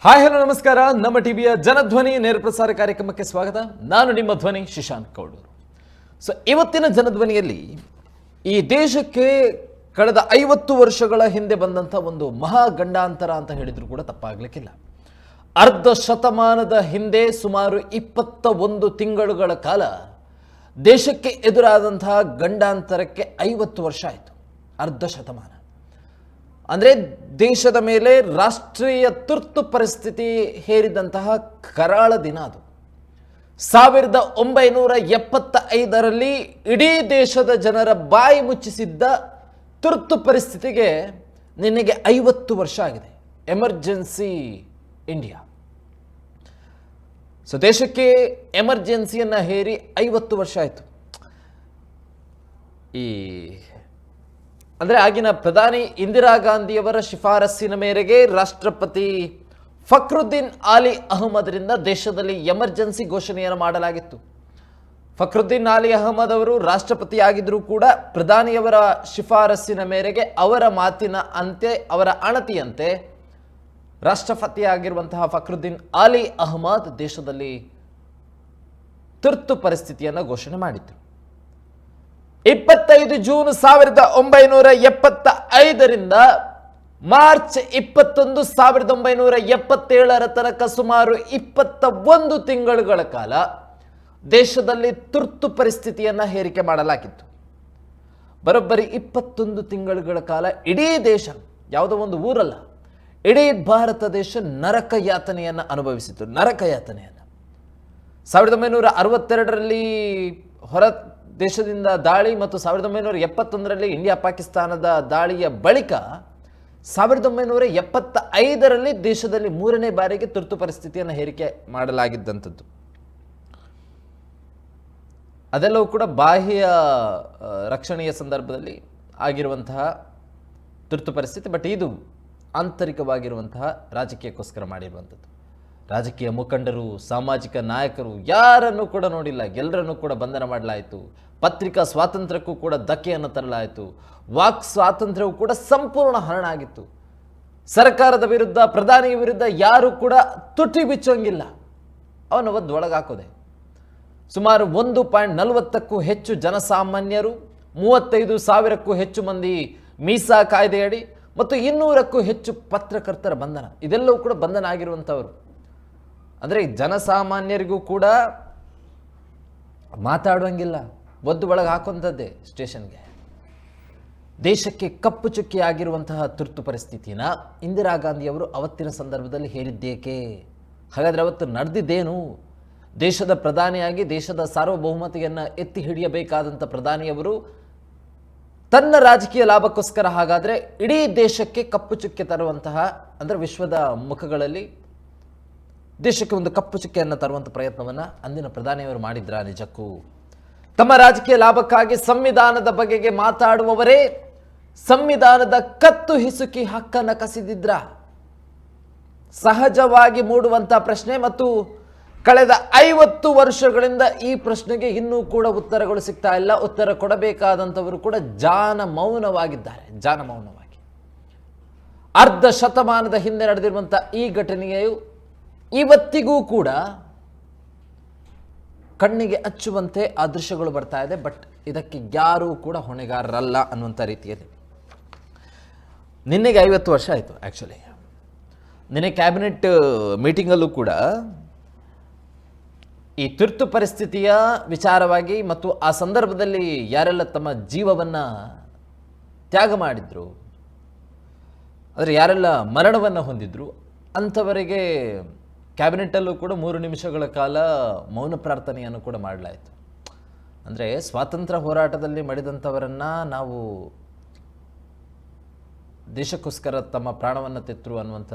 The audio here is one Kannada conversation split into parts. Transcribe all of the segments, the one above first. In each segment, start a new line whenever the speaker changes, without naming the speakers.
ಹಾಯ್ ಹಲೋ ನಮಸ್ಕಾರ. ನಮ್ಮ ಟಿವಿಯ ಜನಧ್ವನಿ ನೇರ ಪ್ರಸಾರ ಕಾರ್ಯಕ್ರಮಕ್ಕೆ ಸ್ವಾಗತ. ನಾನು ನಿಮ್ಮ ಧ್ವನಿ ಶಿಶಾಂತ್ ಕೌಡೂರು. ಇವತ್ತಿನ ಜನಧ್ವನಿಯಲ್ಲಿ ಈ ದೇಶಕ್ಕೆ ಕಳೆದ 50 ವರ್ಷಗಳ ಹಿಂದೆ ಬಂದಂಥ ಒಂದು ಮಹಾ ಗಂಡಾಂತರ ಅಂತ ಹೇಳಿದ್ರು ಕೂಡ ತಪ್ಪಾಗಲಿಕ್ಕಿಲ್ಲ. ಅರ್ಧ ಶತಮಾನದ ಹಿಂದೆ ಸುಮಾರು 21 ತಿಂಗಳುಗಳ ಕಾಲ ದೇಶಕ್ಕೆ ಎದುರಾದಂತಹ ಗಂಡಾಂತರಕ್ಕೆ 50 ವರ್ಷ ಆಯಿತು. ಅರ್ಧ ಶತಮಾನ ಅಂದರೆ ದೇಶದ ಮೇಲೆ ರಾಷ್ಟ್ರೀಯ ತುರ್ತು ಪರಿಸ್ಥಿತಿ ಹೇರಿದಂತಹ ಕರಾಳ ದಿನ ಅದು. 1975ರಲ್ಲಿ ಇಡೀ ದೇಶದ ಜನರ ಬಾಯಿ ಮುಚ್ಚಿಸಿದ್ದ ತುರ್ತು ಪರಿಸ್ಥಿತಿಗೆ ನಿನ್ನೆಗೆ 50 ವರ್ಷ ಆಗಿದೆ. Emergency India. ದೇಶಕ್ಕೆ ಎಮರ್ಜೆನ್ಸಿಯನ್ನು ಹೇರಿ 50 ವರ್ಷ ಆಯಿತು. ಅಂದರೆ ಆಗಿನ ಪ್ರಧಾನಿ ಇಂದಿರಾ ಗಾಂಧಿಯವರ ಶಿಫಾರಸ್ಸಿನ ಮೇರೆಗೆ ರಾಷ್ಟ್ರಪತಿ ಫಕ್ರುದ್ದೀನ್ ಆಲಿ ಅಹಮದ್ರಿಂದ ದೇಶದಲ್ಲಿ ಎಮರ್ಜೆನ್ಸಿ ಘೋಷಣೆಯನ್ನು ಮಾಡಲಾಗಿತ್ತು. ಫಕ್ರುದ್ದೀನ್ ಆಲಿ ಅಹಮದ್ ಅವರು ರಾಷ್ಟ್ರಪತಿಯಾಗಿದ್ದರೂ ಕೂಡ ಪ್ರಧಾನಿಯವರ ಶಿಫಾರಸ್ಸಿನ ಮೇರೆಗೆ ಅವರ ಮಾತಿನ ಅಂತೆ, ಅವರ ಅಣತಿಯಂತೆ ರಾಷ್ಟ್ರಪತಿಯಾಗಿರುವಂತಹ ಫಕ್ರುದ್ದೀನ್ ಆಲಿ ಅಹಮದ್ ದೇಶದಲ್ಲಿ ತುರ್ತು ಪರಿಸ್ಥಿತಿಯನ್ನು ಘೋಷಣೆ ಮಾಡಿದ್ರು. 25 ಜೂನ್ 1975ರಿಂದ ಮಾರ್ಚ್ 21, 1977 ತನಕ ಸುಮಾರು 21 ತಿಂಗಳುಗಳ ಕಾಲ ದೇಶದಲ್ಲಿ ತುರ್ತು ಪರಿಸ್ಥಿತಿಯನ್ನು ಹೇರಿಕೆ ಮಾಡಲಾಗಿತ್ತು. ಬರೋಬ್ಬರಿ 21 ತಿಂಗಳುಗಳ ಕಾಲ ಇಡೀ ದೇಶ, ಯಾವುದೋ ಒಂದು ಊರಲ್ಲ, ಇಡೀ ಭಾರತ ದೇಶ ನರಕ ಯಾತನೆಯನ್ನು ಅನುಭವಿಸಿತು. ನರಕ ಯಾತನೆಯನ್ನು 1962ರಲ್ಲಿ ಹೊರ ದೇಶದಿಂದ ದಾಳಿ ಮತ್ತು 1971ರಲ್ಲಿ ಇಂಡಿಯಾ ಪಾಕಿಸ್ತಾನದ ದಾಳಿಯ ಬಳಿಕ 1975ರಲ್ಲಿ ದೇಶದಲ್ಲಿ 3ನೇ ಬಾರಿಗೆ ತುರ್ತು ಪರಿಸ್ಥಿತಿಯನ್ನು ಹೇರಿಕೆ ಮಾಡಲಾಗಿದ್ದಂಥದ್ದು. ಅದೆಲ್ಲವೂ ಕೂಡ ಬಾಹ್ಯ ರಕ್ಷಣೆಯ ಸಂದರ್ಭದಲ್ಲಿ ಆಗಿರುವಂತಹ ತುರ್ತು ಪರಿಸ್ಥಿತಿ. ಬಟ್ ಇದು ಆಂತರಿಕವಾಗಿರುವಂತಹ ರಾಜಕೀಯಕ್ಕೋಸ್ಕರ ಮಾಡಿರುವಂಥದ್ದು. ರಾಜಕೀಯ ಮುಖಂಡರು, ಸಾಮಾಜಿಕ ನಾಯಕರು ಯಾರನ್ನು ಕೂಡ ನೋಡಿಲ್ಲ, ಎಲ್ಲರನ್ನೂ ಕೂಡ ಬಂಧನ ಮಾಡಲಾಯಿತು. ಪತ್ರಿಕಾ ಸ್ವಾತಂತ್ರ್ಯಕ್ಕೂ ಕೂಡ ಧಕ್ಕೆಯನ್ನು ತರಲಾಯಿತು. ವಾಕ್ ಸ್ವಾತಂತ್ರ್ಯವೂ ಕೂಡ ಸಂಪೂರ್ಣ ಹರಣ ಆಗಿತ್ತು. ಸರ್ಕಾರದ ವಿರುದ್ಧ, ಪ್ರಧಾನಿಯ ವಿರುದ್ಧ ಯಾರು ಕೂಡ ತುಟಿ ಬಿಚ್ಚೋಂಗಿಲ್ಲ, ಅವನು ಒಳಗಾಕೋದೆ. ಸುಮಾರು 1.40ಕ್ಕೂ ಹೆಚ್ಚು ಜನಸಾಮಾನ್ಯರು, 35,000ಕ್ಕೂ ಹೆಚ್ಚು ಮಂದಿ ಮೀಸಾ ಕಾಯ್ದೆಯಡಿ ಮತ್ತು 200ಕ್ಕೂ ಹೆಚ್ಚು ಪತ್ರಕರ್ತರ ಬಂಧನ. ಇದೆಲ್ಲವೂ ಕೂಡ ಬಂಧನ ಆಗಿರುವಂಥವರು. ಅಂದರೆ ಜನಸಾಮಾನ್ಯರಿಗೂ ಕೂಡ ಮಾತಾಡುವಂಗಿಲ್ಲ, ಒಳಗೆ ಹಾಕುವಂಥದ್ದೇ ಸ್ಟೇಷನ್ಗೆ. ದೇಶಕ್ಕೆ ಕಪ್ಪು ಚುಕ್ಕಿ ಆಗಿರುವಂತಹ ತುರ್ತು ಪರಿಸ್ಥಿತಿನ ಇಂದಿರಾ ಗಾಂಧಿಯವರು ಅವತ್ತಿನ ಸಂದರ್ಭದಲ್ಲಿ ಹೇರಿದ್ದೇಕೆ? ಹಾಗಾದರೆ ಅವತ್ತು ನಡೆದಿದ್ದೇನು? ದೇಶದ ಪ್ರಧಾನಿಯಾಗಿ ದೇಶದ ಸಾರ್ವಭೌಮತೆಯನ್ನು ಎತ್ತಿ ಹಿಡಿಯಬೇಕಾದಂಥ ಪ್ರಧಾನಿಯವರು ತನ್ನ ರಾಜಕೀಯ ಲಾಭಕ್ಕೋಸ್ಕರ ಹಾಗಾದರೆ ಇಡೀ ದೇಶಕ್ಕೆ ಕಪ್ಪು ಚುಕ್ಕೆ ತರುವಂತಹ, ಅಂದರೆ ವಿಶ್ವದ ಮುಖಗಳಲ್ಲಿ ದೇಶಕ್ಕೆ ಒಂದು ಕಪ್ಪು ಚುಕ್ಕೆಯನ್ನು ತರುವಂಥ ಪ್ರಯತ್ನವನ್ನು ಅಂದಿನ ಪ್ರಧಾನಿಯವರು ಮಾಡಿದ್ರ? ನಿಜಕ್ಕೂ ತಮ್ಮ ರಾಜಕೀಯ ಲಾಭಕ್ಕಾಗಿ ಸಂವಿಧಾನದ ಬಗೆಗೆ ಮಾತಾಡುವವರೇ ಸಂವಿಧಾನದ ಕತ್ತು ಹಿಸುಕಿ ಹಕ್ಕನ್ನು ಕಸಿದಿದ್ರ? ಸಹಜವಾಗಿ ಮೂಡುವಂಥ ಪ್ರಶ್ನೆ. ಮತ್ತು ಕಳೆದ 50 ವರ್ಷಗಳಿಂದ ಈ ಪ್ರಶ್ನೆಗೆ ಇನ್ನೂ ಕೂಡ ಉತ್ತರಗಳು ಸಿಗ್ತಾ ಇಲ್ಲ. ಉತ್ತರ ಕೊಡಬೇಕಾದಂಥವರು ಕೂಡ ಜಾನ ಮೌನವಾಗಿದ್ದಾರೆ. ಜಾನ ಮೌನವಾಗಿ ಅರ್ಧ ಶತಮಾನದ ಹಿಂದೆ ನಡೆದಿರುವಂಥ ಈ ಘಟನೆಯು ಇವತ್ತಿಗೂ ಕೂಡ ಕಣ್ಣಿಗೆ ಹಚ್ಚುವಂತೆ ಆ ದೃಶ್ಯಗಳು ಬರ್ತಾ ಇದೆ. ಬಟ್ ಇದಕ್ಕೆ ಯಾರೂ ಕೂಡ ಹೊಣೆಗಾರರಲ್ಲ ಅನ್ನುವಂಥ ರೀತಿಯಲ್ಲಿ ನಿನ್ನೆಗೆ 50 ವರ್ಷ ಆಯಿತು. ಆ್ಯಕ್ಚುಲಿ ನಿನ್ನೆ ಕ್ಯಾಬಿನೆಟ್ ಮೀಟಿಂಗಲ್ಲೂ ಕೂಡ ಈ ತುರ್ತು ಪರಿಸ್ಥಿತಿಯ ವಿಚಾರವಾಗಿ ಮತ್ತು ಆ ಸಂದರ್ಭದಲ್ಲಿ ಯಾರೆಲ್ಲ ತಮ್ಮ ಜೀವವನ್ನು ತ್ಯಾಗ ಮಾಡಿದ್ರು, ಅಂದರೆ ಯಾರೆಲ್ಲ ಮರಣವನ್ನು ಹೊಂದಿದ್ರು ಅಂಥವರಿಗೆ ಕ್ಯಾಬಿನೆಟ್ಟಲ್ಲೂ ಕೂಡ 3 ನಿಮಿಷಗಳ ಕಾಲ ಮೌನ ಪ್ರಾರ್ಥನೆಯನ್ನು ಕೂಡ ಮಾಡಲಾಯಿತು. ಅಂದರೆ ಸ್ವಾತಂತ್ರ್ಯ ಹೋರಾಟದಲ್ಲಿ ಮಡಿದಂಥವರನ್ನು ನಾವು ದೇಶಕ್ಕೋಸ್ಕರ ತಮ್ಮ ಪ್ರಾಣವನ್ನು ತೆತ್ತರು ಅನ್ನುವಂಥ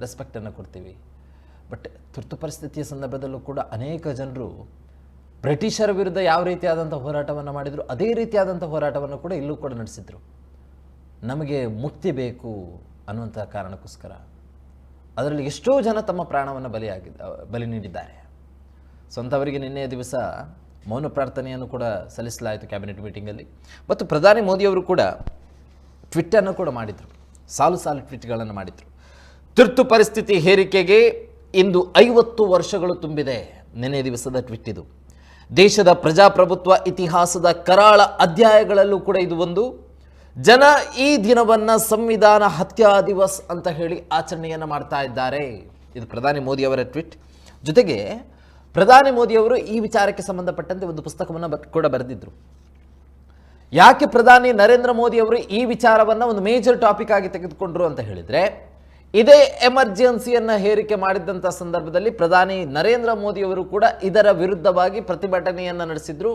ರೆಸ್ಪೆಕ್ಟನ್ನು ಕೊಡ್ತೀವಿ. ಬಟ್ ತುರ್ತು ಪರಿಸ್ಥಿತಿಯ ಸಂದರ್ಭದಲ್ಲೂ ಕೂಡ ಅನೇಕ ಜನರು ಬ್ರಿಟಿಷರ ವಿರುದ್ಧ ಯಾವ ರೀತಿಯಾದಂಥ ಹೋರಾಟವನ್ನು ಮಾಡಿದರು, ಅದೇ ರೀತಿಯಾದಂಥ ಹೋರಾಟವನ್ನು ಕೂಡ ಇಲ್ಲೂ ಕೂಡ ನಡೆಸಿದರು. ನಮಗೆ ಮುಕ್ತಿ ಬೇಕು ಅನ್ನುವಂಥ ಕಾರಣಕ್ಕೋಸ್ಕರ ಅದರಲ್ಲಿ ಎಷ್ಟೋ ಜನ ತಮ್ಮ ಪ್ರಾಣವನ್ನು ಬಲಿ ನೀಡಿದ್ದಾರೆ. ಸ್ವಂತವರಿಗೆ ನಿನ್ನೆಯ ದಿವಸ ಮೌನ ಪ್ರಾರ್ಥನೆಯನ್ನು ಕೂಡ ಸಲ್ಲಿಸಲಾಯಿತು ಕ್ಯಾಬಿನೆಟ್ ಮೀಟಿಂಗಲ್ಲಿ. ಮತ್ತು ಪ್ರಧಾನಿ ಮೋದಿಯವರು ಕೂಡ ಟ್ವಿಟ್ಟನ್ನು ಕೂಡ ಮಾಡಿದರು. ಸಾಲು ಟ್ವೀಟ್ಗಳನ್ನು ಮಾಡಿದರು. ತುರ್ತು ಪರಿಸ್ಥಿತಿ ಹೇರಿಕೆಗೆ ಇಂದು 50 ವರ್ಷಗಳು ತುಂಬಿದೆ. ನಿನ್ನೆ ದಿವಸದ ಟ್ವೀಟ್ ಇದು. ದೇಶದ ಪ್ರಜಾಪ್ರಭುತ್ವ ಇತಿಹಾಸದ ಕರಾಳ ಅಧ್ಯಾಯಗಳಲ್ಲೂ ಕೂಡ ಇದು ಒಂದು. ಜನ ಈ ದಿನವನ್ನು ಸಂವಿಧಾನ ಹತ್ಯಾ ದಿವಸ್ ಅಂತ ಹೇಳಿ ಆಚರಣೆಯನ್ನು ಮಾಡ್ತಾ ಇದ್ದಾರೆ. ಇದು ಪ್ರಧಾನಿ ಮೋದಿ ಅವರ ಟ್ವೀಟ್. ಜೊತೆಗೆ ಪ್ರಧಾನಿ ಮೋದಿಯವರು ಈ ವಿಚಾರಕ್ಕೆ ಸಂಬಂಧಪಟ್ಟಂತೆ ಒಂದು ಪುಸ್ತಕವನ್ನು ಕೂಡ ಬರೆದಿದ್ರು. ಯಾಕೆ ಪ್ರಧಾನಿ ನರೇಂದ್ರ ಮೋದಿ ಅವರು ಈ ವಿಚಾರವನ್ನು ಒಂದು ಮೇಜರ್ ಟಾಪಿಕ್ ಆಗಿ ತೆಗೆದುಕೊಂಡ್ರು ಅಂತ ಹೇಳಿದರೆ, ಇದೇ ಎಮರ್ಜೆನ್ಸಿಯನ್ನು ಹೇರಿಕೆ ಮಾಡಿದಂಥ ಸಂದರ್ಭದಲ್ಲಿ ಪ್ರಧಾನಿ ನರೇಂದ್ರ ಮೋದಿ ಅವರು ಕೂಡ ಇದರ ವಿರುದ್ಧವಾಗಿ ಪ್ರತಿಭಟನೆಯನ್ನು ನಡೆಸಿದ್ರು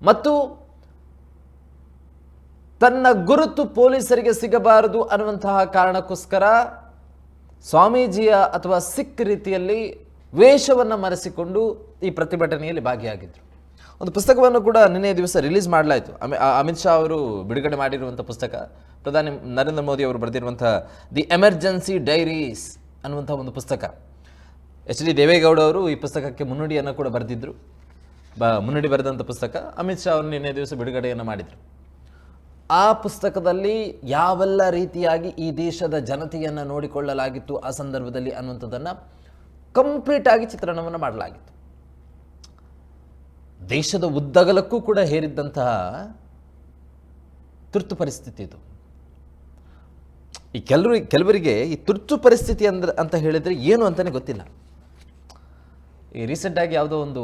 ಮತ್ತು ತನ್ನ ಗುರುತು ಪೊಲೀಸರಿಗೆ ಸಿಗಬಾರದು ಅನ್ನುವಂತಹ ಕಾರಣಕ್ಕೋಸ್ಕರ ಸ್ವಾಮೀಜಿಯ ಅಥವಾ ಸಿಖ್ ರೀತಿಯಲ್ಲಿ ವೇಷವನ್ನು ಮರೆಸಿಕೊಂಡು ಈ ಪ್ರತಿಭಟನೆಯಲ್ಲಿ ಭಾಗಿಯಾಗಿದ್ದರು. ಒಂದು ಪುಸ್ತಕವನ್ನು ಕೂಡ ನಿನ್ನೆ ದಿವಸ ರಿಲೀಸ್ ಮಾಡಲಾಯಿತು. ಅಮಿತ್ ಶಾ ಅವರು ಬಿಡುಗಡೆ ಮಾಡಿರುವಂಥ ಪುಸ್ತಕ, ಪ್ರಧಾನಿ ನರೇಂದ್ರ ಮೋದಿ ಅವರು ಬರೆದಿರುವಂಥ ದಿ ಎಮರ್ಜೆನ್ಸಿ ಡೈರೀಸ್ ಅನ್ನುವಂಥ ಒಂದು ಪುಸ್ತಕ. HD ದೇವೇಗೌಡ ಅವರು ಈ ಪುಸ್ತಕಕ್ಕೆ ಮುನ್ನುಡಿಯನ್ನು ಕೂಡ ಬರೆದಿದ್ದರು. ಮುನ್ನುಡಿ ಬರೆದಂಥ ಪುಸ್ತಕ ಅಮಿತ್ ಶಾ ಅವರು ನಿನ್ನೆ ದಿವಸ ಬಿಡುಗಡೆಯನ್ನು ಮಾಡಿದರು. ಆ ಪುಸ್ತಕದಲ್ಲಿ ಯಾವೆಲ್ಲ ರೀತಿಯಾಗಿ ಈ ದೇಶದ ಜನತೆಯನ್ನು ನೋಡಿಕೊಳ್ಳಲಾಗಿತ್ತು ಆ ಸಂದರ್ಭದಲ್ಲಿ ಅನ್ನುವಂಥದ್ದನ್ನು ಕಂಪ್ಲೀಟ್ ಆಗಿ ಚಿತ್ರಣವನ್ನು ಮಾಡಲಾಗಿತ್ತು. ದೇಶದ ಉದ್ದಗಲಕ್ಕೂ ಕೂಡ ಹೇರಿದ್ದಂತಹ ತುರ್ತು ಪರಿಸ್ಥಿತಿ ಇದು. ಈ ಕೆಲವರಿಗೆ ಈ ತುರ್ತು ಪರಿಸ್ಥಿತಿ ಅಂತ ಹೇಳಿದರೆ ಏನು ಅಂತಲೇ ಗೊತ್ತಿಲ್ಲ. ಈ ರೀಸೆಂಟಾಗಿ ಯಾವುದೋ ಒಂದು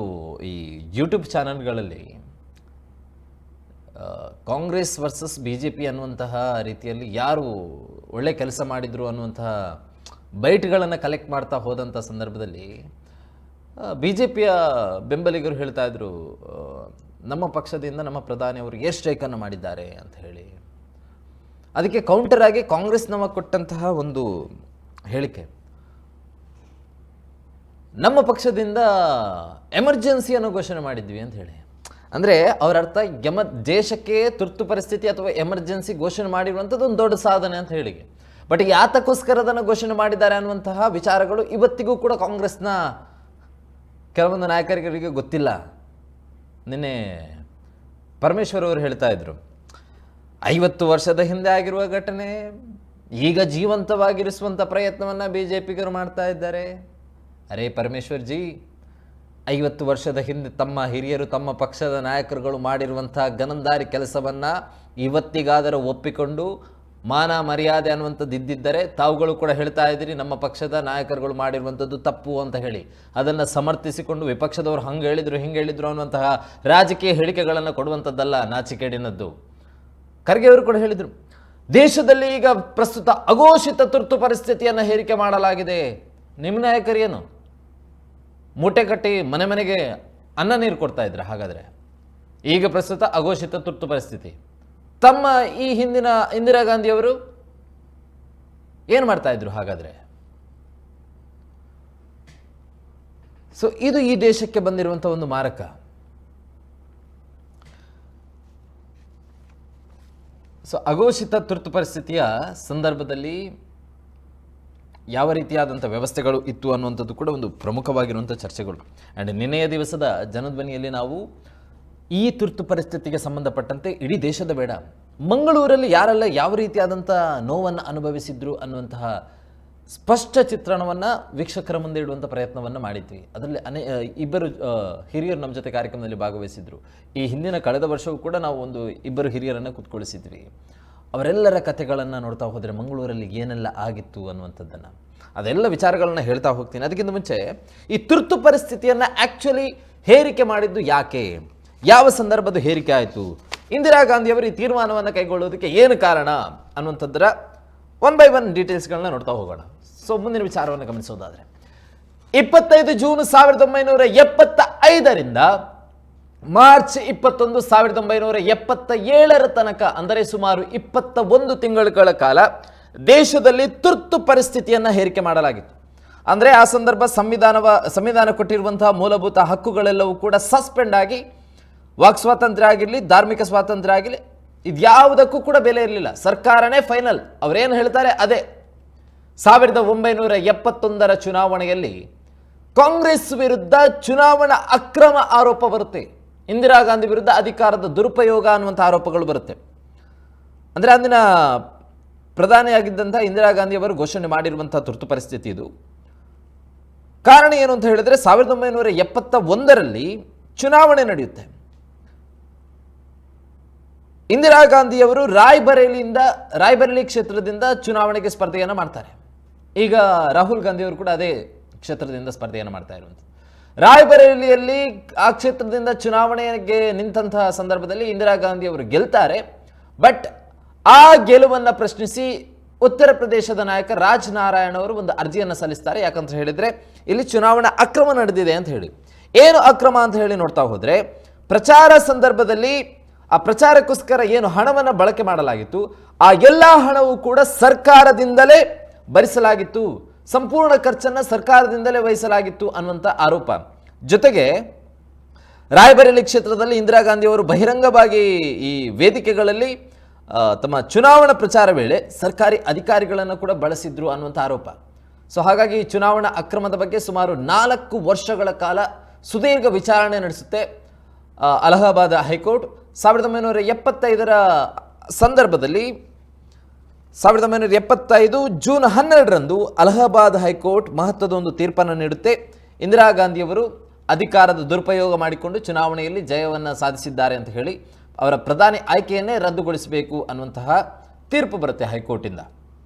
ಈ ಯೂಟ್ಯೂಬ್ ಚಾನಲ್ಗಳಲ್ಲಿ ಕಾಂಗ್ರೆಸ್ ವರ್ಸಸ್ BJP ಅನ್ನುವಂತಹ ರೀತಿಯಲ್ಲಿ ಯಾರು ಒಳ್ಳೆ ಕೆಲಸ ಮಾಡಿದರು ಅನ್ನುವಂತಹ ಬೈಟ್ಗಳನ್ನು ಕಲೆಕ್ಟ್ ಮಾಡ್ತಾ ಹೋದಂಥ ಸಂದರ್ಭದಲ್ಲಿ BJPಯ ಬೆಂಬಲಿಗರು ಹೇಳ್ತಾ ಇದ್ರು, ನಮ್ಮ ಪಕ್ಷದಿಂದ ನಮ್ಮ ಪ್ರಧಾನಿ ಅವರು ಏರ್ ಸ್ಟ್ರೈಕನ್ನು ಮಾಡಿದ್ದಾರೆ ಅಂತ ಹೇಳಿ. ಅದಕ್ಕೆ ಕೌಂಟರ್ ಆಗಿ ಕಾಂಗ್ರೆಸ್ನವ ಕೊಟ್ಟಂತಹ ಒಂದು ಹೇಳಿಕೆ, ನಮ್ಮ ಪಕ್ಷದಿಂದ ಎಮರ್ಜೆನ್ಸಿಯನ್ನು ಘೋಷಣೆ ಮಾಡಿದ್ವಿ ಅಂತ ಹೇಳಿ. ಅಂದರೆ ಅವರ ಅರ್ಥ ದೇಶಕ್ಕೆ ತುರ್ತು ಪರಿಸ್ಥಿತಿ ಅಥವಾ ಎಮರ್ಜೆನ್ಸಿ ಘೋಷಣೆ ಮಾಡಿರುವಂಥದ್ದು ಒಂದು ದೊಡ್ಡ ಸಾಧನೆ ಅಂತ ಹೇಳಿ. ಬಟ್ ಯಾತಕ್ಕೋಸ್ಕರ ಅದನ್ನು ಘೋಷಣೆ ಮಾಡಿದ್ದಾರೆ ಅನ್ನುವಂತಹ ವಿಚಾರಗಳು ಇವತ್ತಿಗೂ ಕೂಡ ಕಾಂಗ್ರೆಸ್ನ ಕೆಲವೊಂದು ನಾಯಕರಿಗೆ ಗೊತ್ತಿಲ್ಲ. ನಿನ್ನೆ ಪರಮೇಶ್ವರ್ ಅವರು ಹೇಳ್ತಾ ಇದ್ರು, 50 ವರ್ಷದ ಹಿಂದೆ ಆಗಿರುವ ಘಟನೆ ಈಗ ಜೀವಂತವಾಗಿರಿಸುವಂಥ ಪ್ರಯತ್ನವನ್ನು BJPಗರು ಮಾಡ್ತಾ ಇದ್ದಾರೆ. ಅರೇ ಪರಮೇಶ್ವರ್ ಜಿ, 50 ವರ್ಷದ ಹಿಂದೆ ತಮ್ಮ ಹಿರಿಯರು ತಮ್ಮ ಪಕ್ಷದ ನಾಯಕರುಗಳು ಮಾಡಿರುವಂಥ ಗನಂದಾರಿ ಕೆಲಸವನ್ನು ಇವತ್ತಿಗಾದರೂ ಒಪ್ಪಿಕೊಂಡು ಮಾನ ಮರ್ಯಾದೆ ಅನ್ನುವಂಥದ್ದು ಇದ್ದಿದ್ದರೆ ತಾವುಗಳು ಕೂಡ ಹೇಳ್ತಾ ಇದ್ದೀರಿ ನಮ್ಮ ಪಕ್ಷದ ನಾಯಕರುಗಳು ಮಾಡಿರುವಂಥದ್ದು ತಪ್ಪು ಅಂತ ಹೇಳಿ. ಅದನ್ನು ಸಮರ್ಥಿಸಿಕೊಂಡು ವಿಪಕ್ಷದವರು ಹಂಗೆ ಹೇಳಿದರು ಹಿಂಗೆ ಹೇಳಿದರು ಅನ್ನುವಂತಹ ರಾಜಕೀಯ ಹೇಳಿಕೆಗಳನ್ನು ಕೊಡುವಂಥದ್ದಲ್ಲ ನಾಚಿಕೆಡಿನದ್ದು. ಖರ್ಗೆ ಅವರು ಕೂಡ ಹೇಳಿದರು, ದೇಶದಲ್ಲಿ ಈಗ ಪ್ರಸ್ತುತ ಅಘೋಷಿತ ತುರ್ತು ಪರಿಸ್ಥಿತಿಯನ್ನು ಹೇರಿಕೆ ಮಾಡಲಾಗಿದೆ. ನಿಮ್ಮ ನಾಯಕರೇನು ಮೂಟೆ ಕಟ್ಟಿ ಮನೆ ಮನೆಗೆ ಅನ್ನ ನೀರು ಕೊಡ್ತಾ ಇದ್ರೆ? ಹಾಗಾದರೆ ಈಗ ಪ್ರಸ್ತುತ ಅಘೋಷಿತ ತುರ್ತು ಪರಿಸ್ಥಿತಿ. ತಮ್ಮ ಈ ಹಿಂದಿನ ಇಂದಿರಾ ಗಾಂಧಿಯವರು ಏನು ಮಾಡ್ತಾ ಇದ್ರು ಹಾಗಾದರೆ? ಸೊ ಇದು ಈ ದೇಶಕ್ಕೆ ಬಂದಿರುವಂಥ ಒಂದು ಮಾರಕ. ಸೊ ಅಘೋಷಿತ ತುರ್ತು ಪರಿಸ್ಥಿತಿಯ ಸಂದರ್ಭದಲ್ಲಿ ಯಾವ ರೀತಿಯಾದಂಥ ವ್ಯವಸ್ಥೆಗಳು ಇತ್ತು ಅನ್ನುವಂಥದ್ದು ಕೂಡ ಒಂದು ಪ್ರಮುಖವಾಗಿರುವಂಥ ಚರ್ಚೆಗಳು. ಆ್ಯಂಡ್ ನಿನ್ನೆಯ ದಿವಸದ ಜನಧ್ವನಿಯಲ್ಲಿ ನಾವು ಈ ತುರ್ತು ಪರಿಸ್ಥಿತಿಗೆ ಸಂಬಂಧಪಟ್ಟಂತೆ ಇಡೀ ದೇಶದ ಬೇಡ, ಮಂಗಳೂರಲ್ಲಿ ಯಾರೆಲ್ಲ ಯಾವ ರೀತಿಯಾದಂಥ ನೋವನ್ನು ಅನುಭವಿಸಿದ್ರು ಅನ್ನುವಂತಹ ಸ್ಪಷ್ಟ ಚಿತ್ರಣವನ್ನು ವೀಕ್ಷಕರ ಮುಂದೆ ಇಡುವಂಥ ಪ್ರಯತ್ನವನ್ನು ಮಾಡಿದ್ವಿ. ಅದರಲ್ಲಿ ಇಬ್ಬರು ಹಿರಿಯರು ನಮ್ಮ ಜೊತೆ ಕಾರ್ಯಕ್ರಮದಲ್ಲಿ ಭಾಗವಹಿಸಿದ್ರು. ಈ ಹಿಂದಿನ ಕಳೆದ ವರ್ಷವೂ ಕೂಡ ನಾವು ಒಂದು ಇಬ್ಬರು ಹಿರಿಯರನ್ನು ಕೂತ್ಕೊಳಿಸಿದ್ವಿ. ಅವರೆಲ್ಲರ ಕಥೆಗಳನ್ನು ನೋಡ್ತಾ ಹೋದರೆ ಮಂಗಳೂರಲ್ಲಿ ಏನೆಲ್ಲ ಆಗಿತ್ತು ಅನ್ನುವಂಥದ್ದನ್ನು, ಅದೆಲ್ಲ ವಿಚಾರಗಳನ್ನ ಹೇಳ್ತಾ ಹೋಗ್ತೀನಿ. ಅದಕ್ಕಿಂತ ಮುಂಚೆ ಈ ತುರ್ತು ಪರಿಸ್ಥಿತಿಯನ್ನು ಆ್ಯಕ್ಚುಲಿ ಹೇರಿಕೆ ಮಾಡಿದ್ದು ಯಾಕೆ, ಯಾವ ಸಂದರ್ಭದ ಹೇರಿಕೆ ಆಯಿತು, ಇಂದಿರಾ ಗಾಂಧಿಯವರು ಈ ತೀರ್ಮಾನವನ್ನು ಕೈಗೊಳ್ಳೋದಕ್ಕೆ ಏನು ಕಾರಣ ಅನ್ನುವಂಥದ್ದರ 1 by 1 ಡೀಟೇಲ್ಸ್ಗಳನ್ನ ನೋಡ್ತಾ ಹೋಗೋಣ. ಸೊ ಮುಂದಿನ ವಿಚಾರವನ್ನು ಗಮನಿಸೋದಾದರೆ 25 ಜೂನ್ 1975ರಿಂದ ಮಾರ್ಚ್ 21, 1977 ತನಕ, ಅಂದರೆ ಸುಮಾರು 21 ತಿಂಗಳುಗಳ ಕಾಲ ದೇಶದಲ್ಲಿ ತುರ್ತು ಪರಿಸ್ಥಿತಿಯನ್ನು ಹೇರಿಕೆ ಮಾಡಲಾಗಿತ್ತು. ಅಂದರೆ ಆ ಸಂದರ್ಭ ಸಂವಿಧಾನ ಕೊಟ್ಟಿರುವಂತಹ ಮೂಲಭೂತ ಹಕ್ಕುಗಳೆಲ್ಲವೂ ಕೂಡ ಸಸ್ಪೆಂಡ್ ಆಗಿ, ವಾಕ್ ಸ್ವಾತಂತ್ರ್ಯ ಆಗಿರಲಿ, ಧಾರ್ಮಿಕ ಸ್ವಾತಂತ್ರ್ಯ ಆಗಿರಲಿ, ಇದ್ಯಾವುದಕ್ಕೂ ಕೂಡ ಬೆಲೆ ಇರಲಿಲ್ಲ. ಸರ್ಕಾರನೇ ಫೈನಲ್, ಅವರೇನು ಹೇಳ್ತಾರೆ ಅದೇ. 1971ರ ಚುನಾವಣೆಯಲ್ಲಿ ಕಾಂಗ್ರೆಸ್ ವಿರುದ್ಧ ಚುನಾವಣಾ ಅಕ್ರಮ ಆರೋಪ ಬರುತ್ತೆ. ಇಂದಿರಾ ಗಾಂಧಿ ವಿರುದ್ಧ ಅಧಿಕಾರದ ದುರುಪಯೋಗ ಅನ್ನುವಂಥ ಆರೋಪಗಳು ಬರುತ್ತೆ. ಅಂದರೆ ಅಂದಿನ ಪ್ರಧಾನಿಯಾಗಿದ್ದಂಥ ಇಂದಿರಾ ಗಾಂಧಿ ಅವರು ಘೋಷಣೆ ಮಾಡಿರುವಂತಹ ತುರ್ತು ಪರಿಸ್ಥಿತಿ ಇದು. ಕಾರಣ ಏನು ಅಂತ ಹೇಳಿದ್ರೆ 1971ರಲ್ಲಿ ಚುನಾವಣೆ ನಡೆಯುತ್ತೆ. ಇಂದಿರಾ ಗಾಂಧಿಯವರು ರಾಯ್ಬರೇಲಿ ಕ್ಷೇತ್ರದಿಂದ ಚುನಾವಣೆಗೆ ಸ್ಪರ್ಧೆಯನ್ನು ಮಾಡ್ತಾರೆ. ಈಗ ರಾಹುಲ್ ಗಾಂಧಿಯವರು ಕೂಡ ಅದೇ ಕ್ಷೇತ್ರದಿಂದ ಸ್ಪರ್ಧೆಯನ್ನು ಮಾಡ್ತಾ ಇರುವಂಥದ್ದು. ರಾಯ್ಬರೇಲಿಯಲ್ಲಿ ಆ ಕ್ಷೇತ್ರದಿಂದ ಚುನಾವಣೆಗೆ ನಿಂತಹ ಸಂದರ್ಭದಲ್ಲಿ ಇಂದಿರಾ ಗಾಂಧಿ ಅವರು ಗೆಲ್ತಾರೆ. ಬಟ್ ಆ ಗೆಲುವನ್ನು ಪ್ರಶ್ನಿಸಿ ಉತ್ತರ ಪ್ರದೇಶದ ನಾಯಕ ರಾಜ್ ನಾರಾಯಣ್ ಅವರು ಒಂದು ಅರ್ಜಿಯನ್ನು ಸಲ್ಲಿಸ್ತಾರೆ. ಯಾಕಂತ ಹೇಳಿದ್ರೆ ಇಲ್ಲಿ ಚುನಾವಣಾ ಅಕ್ರಮ ನಡೆದಿದೆ ಅಂತ ಹೇಳಿ. ಏನು ಅಕ್ರಮ ಅಂತ ಹೇಳಿ ನೋಡ್ತಾ ಹೋದ್ರೆ, ಪ್ರಚಾರ ಸಂದರ್ಭದಲ್ಲಿ ಆ ಪ್ರಚಾರಕ್ಕೋಸ್ಕರ ಏನು ಹಣವನ್ನು ಬಳಕೆ ಮಾಡಲಾಗಿತ್ತು ಆ ಎಲ್ಲ ಹಣವು ಕೂಡ ಸರ್ಕಾರದಿಂದಲೇ ಭರಿಸಲಾಗಿತ್ತು, ಸಂಪೂರ್ಣ ಖರ್ಚನ್ನು ಸರ್ಕಾರದಿಂದಲೇ ವಹಿಸಲಾಗಿತ್ತು ಅನ್ನುವಂಥ ಆರೋಪ. ಜೊತೆಗೆ ರಾಯ್ಬರೇಲಿ ಕ್ಷೇತ್ರದಲ್ಲಿ ಇಂದಿರಾ ಗಾಂಧಿ ಅವರು ಬಹಿರಂಗವಾಗಿ ಈ ವೇದಿಕೆಗಳಲ್ಲಿ ತಮ್ಮ ಚುನಾವಣಾ ಪ್ರಚಾರ ವೇಳೆ ಸರ್ಕಾರಿ ಅಧಿಕಾರಿಗಳನ್ನು ಕೂಡ ಬಳಸಿದ್ರು ಅನ್ನುವಂಥ ಆರೋಪ. ಸೊ ಹಾಗಾಗಿ ಚುನಾವಣಾ ಅಕ್ರಮದ ಬಗ್ಗೆ ಸುಮಾರು 4 ವರ್ಷಗಳ ಕಾಲ ಸುದೀರ್ಘ ವಿಚಾರಣೆ ನಡೆಸುತ್ತೆ ಅಲಹಾಬಾದ್ ಹೈಕೋರ್ಟ್. 1975ರ ಸಂದರ್ಭದಲ್ಲಿ 1975 ಜೂನ್ 12ರಂದು ಅಲಹಾಬಾದ್ ಹೈಕೋರ್ಟ್ ಮಹತ್ವದ ಒಂದು ತೀರ್ಪನ್ನು ನೀಡುತ್ತೆ. ಇಂದಿರಾ ಗಾಂಧಿಯವರು ಅಧಿಕಾರದ ದುರುಪಯೋಗ ಮಾಡಿಕೊಂಡು ಚುನಾವಣೆಯಲ್ಲಿ ಜಯವನ್ನು ಸಾಧಿಸಿದ್ದಾರೆ ಅಂತ ಹೇಳಿ ಅವರ ಪ್ರಧಾನಿ ಆಯ್ಕೆಯನ್ನೇ ರದ್ದುಗೊಳಿಸಬೇಕು ಅನ್ನುವಂತಹ ತೀರ್ಪು ಬರುತ್ತೆ ಹೈಕೋರ್ಟಿಂದ.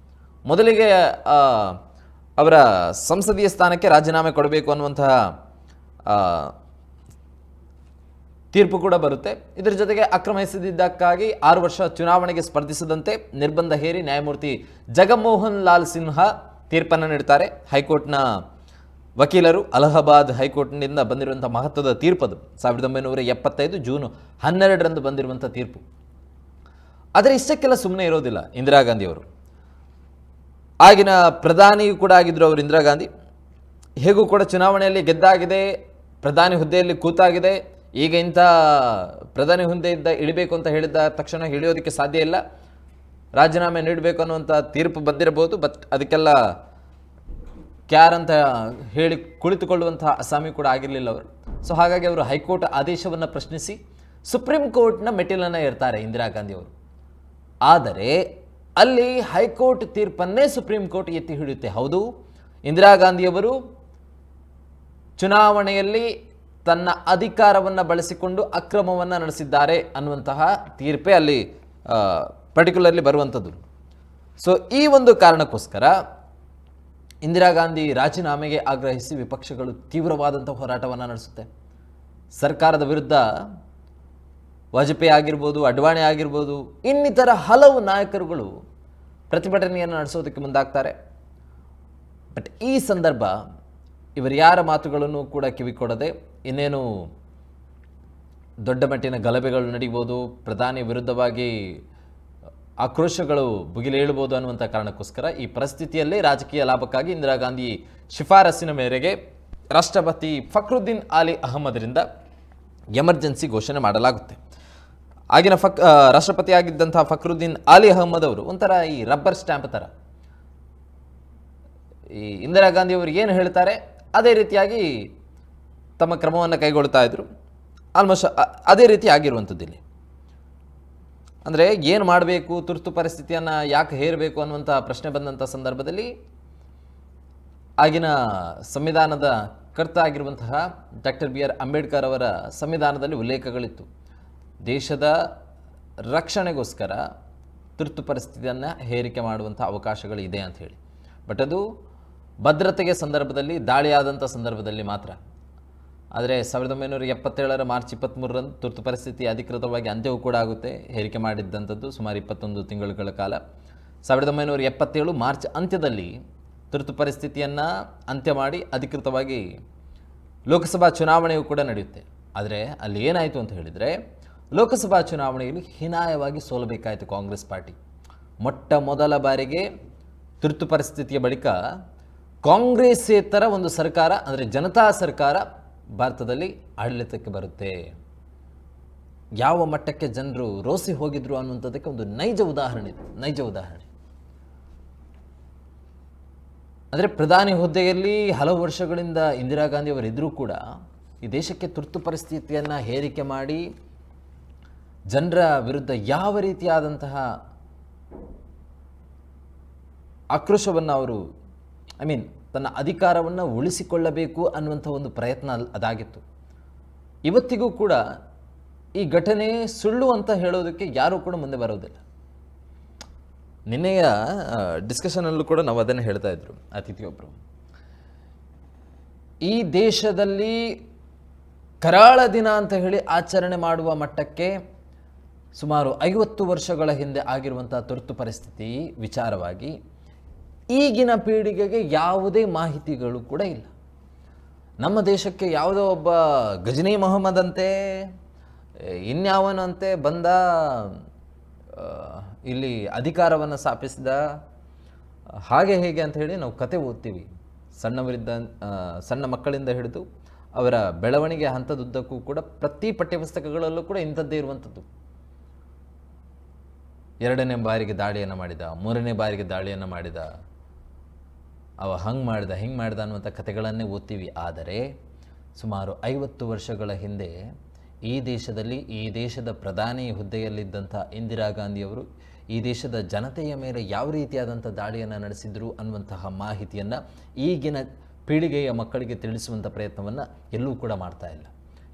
ಮೊದಲಿಗೆ ಅವರ ಸಂಸದೀಯ ಸ್ಥಾನಕ್ಕೆ ರಾಜೀನಾಮೆ ಕೊಡಬೇಕು ಅನ್ನುವಂತಹ ತೀರ್ಪು ಕೂಡ ಬರುತ್ತೆ. ಇದರ ಜೊತೆಗೆ ಅಕ್ರಮ ಎಸಗಿದ್ದಕ್ಕಾಗಿ 6 ವರ್ಷ ಚುನಾವಣೆಗೆ ಸ್ಪರ್ಧಿಸದಂತೆ ನಿರ್ಬಂಧ ಹೇರಿ ನ್ಯಾಯಮೂರ್ತಿ ಜಗಮೋಹನ್ ಲಾಲ್ ಸಿನ್ಹಾ ತೀರ್ಪನ್ನು ನೀಡ್ತಾರೆ. ಹೈಕೋರ್ಟ್ನ ವಕೀಲರು ಅಲಹಾಬಾದ್ ಹೈಕೋರ್ಟ್ನಿಂದ ಬಂದಿರುವಂಥ ಮಹತ್ವದ ತೀರ್ಪದು 1975 ಜೂನ್ 12ರಂದು ಬಂದಿರುವಂಥ ತೀರ್ಪು. ಆದರೆ ಇಷ್ಟಕ್ಕೆಲ್ಲ ಸುಮ್ಮನೆ ಇರೋದಿಲ್ಲ ಇಂದಿರಾ ಗಾಂಧಿಯವರು. ಆಗಿನ ಪ್ರಧಾನಿಯೂ ಕೂಡ ಆಗಿದ್ರು ಅವರು ಇಂದಿರಾ ಗಾಂಧಿ. ಹೇಗೂ ಕೂಡ ಚುನಾವಣೆಯಲ್ಲಿ ಗೆದ್ದಾಗಿದೆ, ಪ್ರಧಾನಿ ಹುದ್ದೆಯಲ್ಲಿ ಕೂತಾಗಿದೆ. ಈಗ ಇಂಥ ಪ್ರಧಾನಿ ಹುದ್ದೆಯಿಂದ ಇಳಿಬೇಕು ಅಂತ ಹೇಳಿದ ತಕ್ಷಣ ಇಳಿಯೋದಕ್ಕೆ ಸಾಧ್ಯ ಇಲ್ಲ, ರಾಜೀನಾಮೆ ನೀಡಬೇಕು ಅನ್ನುವಂಥ ತೀರ್ಪು ಬಂದಿರಬಹುದು. ಬಟ್ ಅದಕ್ಕೆಲ್ಲ ಕ್ಯಾರ್ ಅಂತ ಹೇಳಿ ಕುಳಿತುಕೊಳ್ಳುವಂತಹ ಅಸಾಮಿ ಕೂಡ ಆಗಿರಲಿಲ್ಲ ಅವರು. ಸೊ ಹಾಗಾಗಿ ಅವರು ಹೈಕೋರ್ಟ್ ಆದೇಶವನ್ನು ಪ್ರಶ್ನಿಸಿ ಸುಪ್ರೀಂ ಕೋರ್ಟ್ನ ಮೆಟ್ಟಿಲನ್ನು ಏರ್ತಾರೆ ಇಂದಿರಾ ಗಾಂಧಿ ಅವರು. ಆದರೆ ಅಲ್ಲಿ ಹೈಕೋರ್ಟ್ ತೀರ್ಪನ್ನೇ ಸುಪ್ರೀಂ ಕೋರ್ಟ್ ಎತ್ತಿ ಹಿಡಿಯುತ್ತೆ. ಹೌದು, ಇಂದಿರಾ ಗಾಂಧಿಯವರು ಚುನಾವಣೆಯಲ್ಲಿ ತನ್ನ ಅಧಿಕಾರವನ್ನು ಬಳಸಿಕೊಂಡು ಅಕ್ರಮವನ್ನು ನಡೆಸಿದ್ದಾರೆ ಅನ್ನುವಂತಹ ತೀರ್ಪೇ ಅಲ್ಲಿ ಪರ್ಟಿಕ್ಯುಲರ್ಲಿ ಬರುವಂಥದ್ದು. ಸೊ ಈ ಒಂದು ಕಾರಣಕ್ಕೋಸ್ಕರ ಇಂದಿರಾ ಗಾಂಧಿ ರಾಜೀನಾಮೆಗೆ ಆಗ್ರಹಿಸಿ ವಿಪಕ್ಷಗಳು ತೀವ್ರವಾದಂಥ ಹೋರಾಟವನ್ನು ನಡೆಸುತ್ತೆ. ಸರ್ಕಾರದ ವಿರುದ್ಧ ವಾಜಪೇಯಿ ಆಗಿರ್ಬೋದು, ಅಡ್ವಾಣಿ ಆಗಿರ್ಬೋದು, ಇನ್ನಿತರ ಹಲವು ನಾಯಕರುಗಳು ಪ್ರತಿಭಟನೆಯನ್ನು ನಡೆಸೋದಕ್ಕೆ ಮುಂದಾಗ್ತಾರೆ. ಬಟ್ ಈ ಸಂದರ್ಭ ಇವರು ಯಾರ ಮಾತುಗಳನ್ನು ಕೂಡ ಕಿವಿಕೊಡದೆ ಇನ್ನೇನು ದೊಡ್ಡ ಮಟ್ಟಿನ ಗಲಭೆಗಳು ನಡೀಬೋದು, ಪ್ರಧಾನಿ ವಿರುದ್ಧವಾಗಿ ಆಕ್ರೋಶಗಳು ಭುಗಿಲೇಳಬಹುದು ಅನ್ನುವಂಥ ಕಾರಣಕ್ಕೋಸ್ಕರ ಈ ಪರಿಸ್ಥಿತಿಯಲ್ಲೇ ರಾಜಕೀಯ ಲಾಭಕ್ಕಾಗಿ ಇಂದಿರಾ ಗಾಂಧಿ ಶಿಫಾರಸ್ಸಿನ ಮೇರೆಗೆ ರಾಷ್ಟ್ರಪತಿ ಫಕ್ರುದ್ದೀನ್ ಆಲಿ ಅಹಮದ್ರಿಂದ ಎಮರ್ಜೆನ್ಸಿ ಘೋಷಣೆ ಮಾಡಲಾಗುತ್ತೆ. ಆಗಿನ ರಾಷ್ಟ್ರಪತಿಯಾಗಿದ್ದಂಥ ಫಕ್ರುದ್ದೀನ್ ಆಲಿ ಅಹಮದ್ ಅವರು ಒಂಥರ ಈ ರಬ್ಬರ್ ಸ್ಟ್ಯಾಂಪ್ ಥರ. ಈ ಇಂದಿರಾ ಗಾಂಧಿ ಅವರು ಏನು ಹೇಳ್ತಾರೆ ಅದೇ ರೀತಿಯಾಗಿ ತಮ್ಮ ಕ್ರಮವನ್ನು ಕೈಗೊಳ್ತಾ ಇದ್ರು. ಆಲ್ಮೋಸ್ಟ್ ಅದೇ ರೀತಿ ಆಗಿರುವಂಥದ್ದು ಇಲ್ಲಿ. ಅಂದರೆ ಏನು ಮಾಡಬೇಕು, ತುರ್ತು ಪರಿಸ್ಥಿತಿಯನ್ನು ಯಾಕೆ ಹೇರಬೇಕು ಅನ್ನುವಂಥ ಪ್ರಶ್ನೆ ಬಂದಂಥ ಸಂದರ್ಭದಲ್ಲಿ ಆಗಿನ ಸಂವಿಧಾನದ ಕರ್ತ ಆಗಿರುವಂತಹ ಡಾಕ್ಟರ್ ಬಿ ಆರ್ ಅಂಬೇಡ್ಕರ್ ಅವರ ಸಂವಿಧಾನದಲ್ಲಿ ಉಲ್ಲೇಖಗಳಿತ್ತು. ದೇಶದ ರಕ್ಷಣೆಗೋಸ್ಕರ ತುರ್ತು ಪರಿಸ್ಥಿತಿಯನ್ನು ಹೇರಿಕೆ ಮಾಡುವಂಥ ಅವಕಾಶಗಳಿದೆ ಅಂತ ಹೇಳಿ. ಬಟ್ ಅದು ಭದ್ರತೆಗೆ ಸಂದರ್ಭದಲ್ಲಿ, ದಾಳಿಯಾದಂಥ ಸಂದರ್ಭದಲ್ಲಿ ಮಾತ್ರ. ಆದರೆ 1977 ಮಾರ್ಚ್ 23ರಂದು ತುರ್ತು ಪರಿಸ್ಥಿತಿ ಅಧಿಕೃತವಾಗಿ ಅಂತ್ಯವೂ ಕೂಡ ಆಗುತ್ತೆ. ಹೇರಿಕೆ ಮಾಡಿದ್ದಂಥದ್ದು ಸುಮಾರು 21 ತಿಂಗಳುಗಳ ಕಾಲ. 1977 ಮಾರ್ಚ್ ಅಂತ್ಯದಲ್ಲಿ ತುರ್ತು ಪರಿಸ್ಥಿತಿಯನ್ನು ಅಂತ್ಯ ಮಾಡಿ ಅಧಿಕೃತವಾಗಿ ಲೋಕಸಭಾ ಚುನಾವಣೆಯೂ ಕೂಡ ನಡೆಯುತ್ತೆ. ಆದರೆ ಅಲ್ಲಿ ಏನಾಯಿತು ಅಂತ ಹೇಳಿದರೆ, ಲೋಕಸಭಾ ಚುನಾವಣೆಯಲ್ಲಿ ಹೀನಾಯವಾಗಿ ಸೋಲಬೇಕಾಯಿತು ಕಾಂಗ್ರೆಸ್ ಪಾರ್ಟಿ. ಮೊಟ್ಟ ಮೊದಲ ಬಾರಿಗೆ ತುರ್ತು ಪರಿಸ್ಥಿತಿಯ ಬಳಿಕ ಕಾಂಗ್ರೆಸ್ಸೇತರ ಒಂದು ಸರ್ಕಾರ, ಅಂದರೆ ಜನತಾ ಸರ್ಕಾರ ಭಾರತದಲ್ಲಿ ಆಡಳಿತಕ್ಕೆ ಬರುತ್ತೆ. ಯಾವ ಮಟ್ಟಕ್ಕೆ ಜನರು ರೋಸಿ ಹೋಗಿದ್ರು ಅನ್ನುವಂಥದ್ದಕ್ಕೆ ಒಂದು ನೈಜ ಉದಾಹರಣೆ. ಅಂದರೆ ಪ್ರಧಾನಿ ಹುದ್ದೆಯಲ್ಲಿ ಹಲವು ವರ್ಷಗಳಿಂದ ಇಂದಿರಾ ಗಾಂಧಿ ಅವರಿದ್ದರೂ ಕೂಡ ಈ ದೇಶಕ್ಕೆ ತುರ್ತು ಪರಿಸ್ಥಿತಿಯನ್ನು ಹೇರಿಕೆ ಮಾಡಿ ಜನರ ವಿರುದ್ಧ ಯಾವ ರೀತಿಯಾದಂತಹ ಆಕ್ರೋಶವನ್ನು ಅವರು ತನ್ನ ಅಧಿಕಾರವನ್ನು ಉಳಿಸಿಕೊಳ್ಳಬೇಕು ಅನ್ನುವಂಥ ಒಂದು ಪ್ರಯತ್ನ ಅದಾಗಿತ್ತು. ಇವತ್ತಿಗೂ ಕೂಡ ಈ ಘಟನೆ ಸುಳ್ಳು ಅಂತ ಹೇಳೋದಕ್ಕೆ ಯಾರೂ ಕೂಡ ಮುಂದೆ ಬರೋದಿಲ್ಲ. ನಿನ್ನೆಯ ಡಿಸ್ಕಷನಲ್ಲೂ ಕೂಡ ನಾವು ಅದನ್ನು ಹೇಳ್ತಾ ಇದ್ರು ಅತಿಥಿಯೊಬ್ಬರು. ಈ ದೇಶದಲ್ಲಿ ಕರಾಳ ದಿನ ಅಂತ ಹೇಳಿ ಆಚರಣೆ ಮಾಡುವ ಮಟ್ಟಕ್ಕೆ ಸುಮಾರು 50 ವರ್ಷಗಳ ಹಿಂದೆ ಆಗಿರುವಂಥ ತುರ್ತು ಪರಿಸ್ಥಿತಿ ವಿಚಾರವಾಗಿ ಈಗಿನ ಪೀಳಿಗೆಗೆ ಯಾವುದೇ ಮಾಹಿತಿಗಳು ಕೂಡ ಇಲ್ಲ. ನಮ್ಮ ದೇಶಕ್ಕೆ ಯಾವುದೋ ಒಬ್ಬ ಗಜನಿ ಮೊಹಮ್ಮದ್ ಅಂತೆ ಇನ್ಯಾವನಂತೆ ಬಂದ, ಇಲ್ಲಿ ಅಧಿಕಾರವನ್ನು ಸ್ಥಾಪಿಸಿದ, ಹಾಗೆ ಹೇಗೆ ಅಂತ ಹೇಳಿ ನಾವು ಕತೆ ಓದ್ತೀವಿ. ಸಣ್ಣ ಮಕ್ಕಳಿಂದ ಹಿಡಿದು ಅವರ ಬೆಳವಣಿಗೆ ಹಂತದುದ್ದಕ್ಕೂ ಕೂಡ ಪ್ರತಿ ಪಠ್ಯಪುಸ್ತಕಗಳಲ್ಲೂ ಕೂಡ ಇಂಥದ್ದೇ ಇರುವಂಥದ್ದು. 2ನೇ ಬಾರಿಗೆ ದಾಳಿಯನ್ನು ಮಾಡಿದ, 3ನೇ ಬಾರಿಗೆ ದಾಳಿಯನ್ನು ಮಾಡಿದ, ಅವ ಹಂಗೆ ಮಾಡ್ದ ಹಿಂಗೆ ಮಾಡ್ದ ಅನ್ನುವಂಥ ಕಥೆಗಳನ್ನೇ ಓದ್ತೀವಿ. ಆದರೆ ಸುಮಾರು 50 ವರ್ಷಗಳ ಹಿಂದೆ ಈ ದೇಶದಲ್ಲಿ ಈ ದೇಶದ ಪ್ರಧಾನಿ ಹುದ್ದೆಯಲ್ಲಿದ್ದಂಥ ಇಂದಿರಾ ಗಾಂಧಿಯವರು ಈ ದೇಶದ ಜನತೆಯ ಮೇಲೆ ಯಾವ ರೀತಿಯಾದಂಥ ದಾಳಿಯನ್ನು ನಡೆಸಿದ್ರು ಅನ್ನುವಂತಹ ಮಾಹಿತಿಯನ್ನು ಈಗಿನ ಪೀಳಿಗೆಯ ಮಕ್ಕಳಿಗೆ ತಿಳಿಸುವಂಥ ಪ್ರಯತ್ನವನ್ನು ಎಲ್ಲೂ ಕೂಡ ಮಾಡ್ತಾ ಇಲ್ಲ.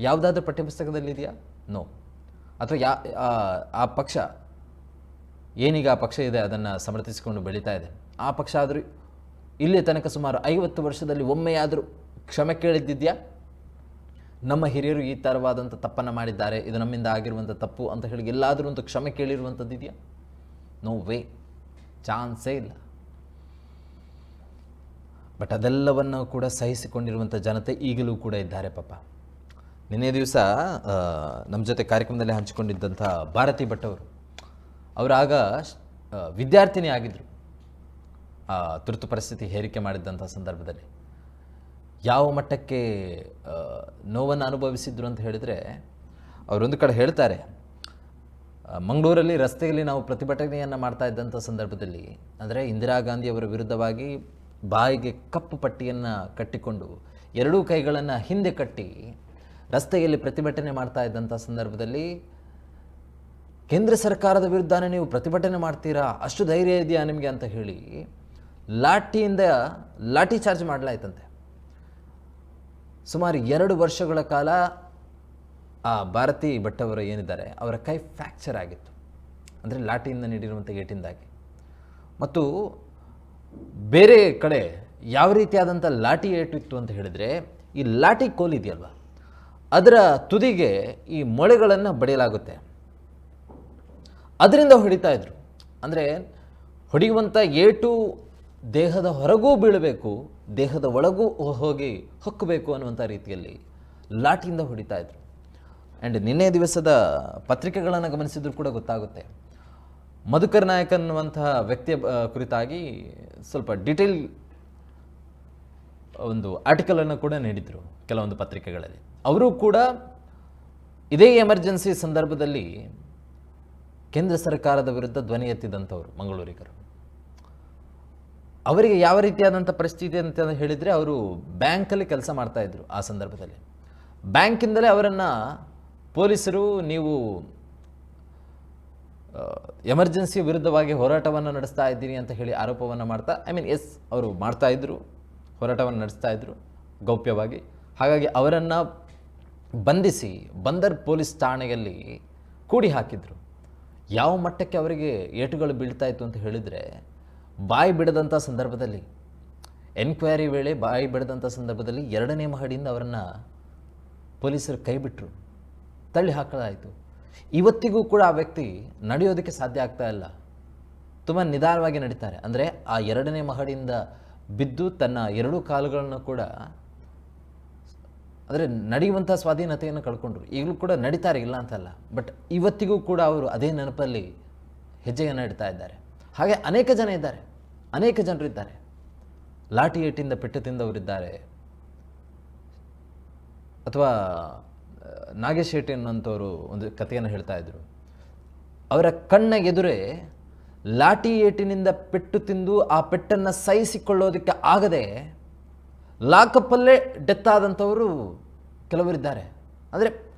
ಯಾವುದಾದ್ರೂ ಪಠ್ಯಪುಸ್ತಕದಲ್ಲಿದೆಯಾ? ನೋ. ಅಥವಾ ಆ ಪಕ್ಷ ಏನೀಗ ಆ ಪಕ್ಷ ಇದೆ ಅದನ್ನು ಸಮರ್ಥಿಸಿಕೊಂಡು ಬೆಳೀತಾ ಇದೆ, ಆ ಪಕ್ಷ ಆದರೂ ಇಲ್ಲಿ ತನಕ ಸುಮಾರು 50 ವರ್ಷದಲ್ಲಿ ಒಮ್ಮೆಯಾದರೂ ಕ್ಷಮೆ ಕೇಳಿದ್ದಿದೆಯಾ? ನಮ್ಮ ಹಿರಿಯರು ಈ ಥರವಾದಂಥ ತಪ್ಪನ್ನು ಮಾಡಿದ್ದಾರೆ, ಇದು ನಮ್ಮಿಂದ ಆಗಿರುವಂಥ ತಪ್ಪು ಅಂತ ಹೇಳಿ ಎಲ್ಲಾದರೂ ಒಂದು ಕ್ಷಮೆ ಕೇಳಿರುವಂಥದ್ದು ಇದೆಯಾ? ನೋ ವೇ, ಚಾನ್ಸೇ ಇಲ್ಲ. ಬಟ್ ಅದೆಲ್ಲವನ್ನು ಕೂಡ ಸಹಿಸಿಕೊಂಡಿರುವಂಥ ಜನತೆ ಈಗಲೂ ಕೂಡ ಇದ್ದಾರೆ ಪಾಪ. ನಿನ್ನೆ ದಿವಸ ನಮ್ಮ ಜೊತೆ ಕಾರ್ಯಕ್ರಮದಲ್ಲಿ ಹಂಚಿಕೊಂಡಿದ್ದಂಥ ಭಾರತಿ ಭಟ್ ಅವರಾಗ ವಿದ್ಯಾರ್ಥಿನಿ ಆಗಿದ್ದರು. ತುರ್ತು ಪರಿಸ್ಥಿತಿ ಹೇರಿಕೆ ಮಾಡಿದ್ದಂಥ ಸಂದರ್ಭದಲ್ಲಿ ಯಾವ ಮಟ್ಟಕ್ಕೆ ನೋವನ್ನು ಅನುಭವಿಸಿದ್ರು ಅಂತ ಹೇಳಿದರೆ, ಅವರೊಂದು ಕಡೆ ಹೇಳ್ತಾರೆ, ಮಂಗಳೂರಲ್ಲಿ ರಸ್ತೆಯಲ್ಲಿ ನಾವು ಪ್ರತಿಭಟನೆಯನ್ನು ಮಾಡ್ತಾ ಇದ್ದಂಥ ಸಂದರ್ಭದಲ್ಲಿ, ಅಂದರೆ ಇಂದಿರಾ ಗಾಂಧಿಯವರ ವಿರುದ್ಧವಾಗಿ ಬಾಯಿಗೆ ಕಪ್ಪು ಪಟ್ಟಿಯನ್ನು ಕಟ್ಟಿಕೊಂಡು 2 ಕೈಗಳನ್ನು ಹಿಂದೆ ಕಟ್ಟಿ ರಸ್ತೆಯಲ್ಲಿ ಪ್ರತಿಭಟನೆ ಮಾಡ್ತಾ ಇದ್ದಂಥ ಸಂದರ್ಭದಲ್ಲಿ, ಕೇಂದ್ರ ಸರ್ಕಾರದ ವಿರುದ್ಧನೇ ನೀವು ಪ್ರತಿಭಟನೆ ಮಾಡ್ತೀರಾ, ಅಷ್ಟು ಧೈರ್ಯ ಇದೆಯಾ ನಿಮಗೆ ಅಂತ ಹೇಳಿ ಲಾಠಿಯಿಂದ ಲಾಠಿ ಚಾರ್ಜ್ ಮಾಡಲಾಯ್ತಂತೆ. ಸುಮಾರು 2 ವರ್ಷಗಳ ಕಾಲ ಆ ಭಾರತಿ ಭಟ್ ಅವರು ಏನಿದ್ದಾರೆ ಅವರ ಕೈ ಫ್ರ್ಯಾಕ್ಚರ್ ಆಗಿತ್ತು, ಅಂದರೆ ಲಾಠಿಯಿಂದ ನೀಡಿರುವಂಥ ಏಟಿಂದಾಗಿ. ಮತ್ತು ಬೇರೆ ಕಡೆ ಯಾವ ರೀತಿಯಾದಂಥ ಲಾಠಿ ಏಟಿತ್ತು ಅಂತ ಹೇಳಿದರೆ, ಈ ಲಾಠಿ ಕೋಲ್ ಇದೆಯಲ್ವ, ಅದರ ತುದಿಗೆ ಈ ಮೊಳೆಗಳನ್ನು ಬಡಿಯಲಾಗುತ್ತೆ, ಅದರಿಂದ ಹೊಡಿತಾ ಇದ್ರು. ಅಂದರೆ ಹೊಡೆಯುವಂಥ ಏಟು ದೇಹದ ಹೊರಗೂ ಬೀಳಬೇಕು, ದೇಹದ ಒಳಗೂ ಹೋಗಿ ಹೊಕ್ಕಬೇಕು ಅನ್ನುವಂಥ ರೀತಿಯಲ್ಲಿ ಲಾಠಿಯಿಂದ ಹೊಡಿತಾ ಇದ್ರು. ಆ್ಯಂಡ್ ನಿನ್ನೆ ದಿವಸದ ಪತ್ರಿಕೆಗಳನ್ನು ಗಮನಿಸಿದ್ರು ಕೂಡ ಗೊತ್ತಾಗುತ್ತೆ. ಮಧುಕರ್ ನಾಯಕ್ ಅನ್ನುವಂತಹ ವ್ಯಕ್ತಿಯ ಕುರಿತಾಗಿ ಸ್ವಲ್ಪ ಡೀಟೇಲ್ ಒಂದು ಆರ್ಟಿಕಲನ್ನು ಕೂಡ ನೀಡಿದರು ಕೆಲವೊಂದು ಪತ್ರಿಕೆಗಳಲ್ಲಿ. ಅವರು ಕೂಡ ಇದೇ ಎಮರ್ಜೆನ್ಸಿ ಸಂದರ್ಭದಲ್ಲಿ ಕೇಂದ್ರ ಸರ್ಕಾರದ ವಿರುದ್ಧ ಧ್ವನಿ ಎತ್ತಿದಂಥವ್ರು ಮಂಗಳೂರಿಗರು. ಅವರಿಗೆ ಯಾವ ರೀತಿಯಾದಂಥ ಪರಿಸ್ಥಿತಿ ಅಂತ ಹೇಳಿದರೆ, ಅವರು ಬ್ಯಾಂಕಲ್ಲಿ ಕೆಲಸ ಮಾಡ್ತಾಯಿದ್ರು. ಆ ಸಂದರ್ಭದಲ್ಲಿ ಬ್ಯಾಂಕಿಂದಲೇ ಅವರನ್ನು ಪೊಲೀಸರು ನೀವು ಎಮರ್ಜೆನ್ಸಿ ವಿರುದ್ಧವಾಗಿ ಹೋರಾಟವನ್ನು ನಡೆಸ್ತಾ ಇದ್ದೀನಿ ಅಂತ ಹೇಳಿ ಆರೋಪವನ್ನು ಮಾಡ್ತಾ, ಎಸ್ ಅವರು ಮಾಡ್ತಾಯಿದ್ರು, ಹೋರಾಟವನ್ನು ನಡೆಸ್ತಾ ಇದ್ದರು ಗೌಪ್ಯವಾಗಿ. ಹಾಗಾಗಿ ಅವರನ್ನು ಬಂಧಿಸಿ ಬಂದರ್ ಪೊಲೀಸ್ ಠಾಣೆಯಲ್ಲಿ ಕೂಡಿ ಹಾಕಿದರು. ಯಾವ ಮಟ್ಟಕ್ಕೆ ಅವರಿಗೆ ಏಟುಗಳು ಬೀಳ್ತಾ ಇತ್ತು ಅಂತ ಹೇಳಿದರೆ, ಬಾಯಿ ಬಿಡದಂಥ ಸಂದರ್ಭದಲ್ಲಿ, ಎನ್ಕ್ವೈರಿ ವೇಳೆ ಬಾಯಿ ಬಿಡದಂಥ ಸಂದರ್ಭದಲ್ಲಿ 2ನೇ ಮಹಡಿಯಿಂದ ಅವರನ್ನು ಪೊಲೀಸರು ಕೈ ಬಿಟ್ಟರು, ತಳ್ಳಿ ಹಾಕಲಾಯಿತು. ಇವತ್ತಿಗೂ ಕೂಡ ಆ ವ್ಯಕ್ತಿ ನಡೆಯೋದಕ್ಕೆ ಸಾಧ್ಯ ಆಗ್ತಾ ಇಲ್ಲ, ತುಂಬ ನಿಧಾನವಾಗಿ ನಡೀತಾರೆ. ಅಂದರೆ ಆ 2ನೇ ಮಹಡಿಯಿಂದ ಬಿದ್ದು ತನ್ನ 2 ಕಾಲುಗಳನ್ನು ಕೂಡ, ಅಂದರೆ ನಡೆಯುವಂಥ ಸ್ವಾಧೀನತೆಯನ್ನು ಕಳ್ಕೊಂಡ್ರು. ಈಗಲೂ ಕೂಡ ನಡೀತಾರೆ, ಇಲ್ಲ ಅಂತಲ್ಲ. ಬಟ್ ಇವತ್ತಿಗೂ ಕೂಡ ಅವರು ಅದೇ ನೆನಪಲ್ಲಿ ಹೆಜ್ಜೆಯನ್ನು ಇಡ್ತಾ ಇದ್ದಾರೆ. ಹಾಗೆ ಅನೇಕ ಜನ ಇದ್ದಾರೆ, ಅನೇಕ ಜನರಿದ್ದಾರೆ. ಲಾಠಿ ಏಟಿಂದ ಪೆಟ್ಟು ತಿಂದವರಿದ್ದಾರೆ. ಅಥವಾ ನಾಗೇಶ್ ಶೆಟ್ಟಿ ಅನ್ನೋಂಥವರು ಒಂದು ಕಥೆಯನ್ನು ಹೇಳ್ತಾ ಇದ್ರು. ಅವರ ಕಣ್ಣ ಎದುರೇ ಲಾಠಿ ಏಟಿನಿಂದ ಪೆಟ್ಟು ತಿಂದು ಆ ಪೆಟ್ಟನ್ನು ಸಹಿಸಿಕೊಳ್ಳೋದಕ್ಕೆ ಆಗದೆ ಲಾಕಪ್ಪಲ್ಲೇ ಡೆತ್ ಆದಂಥವರು ಕೆಲವರಿದ್ದಾರೆ. ಅಂದರೆ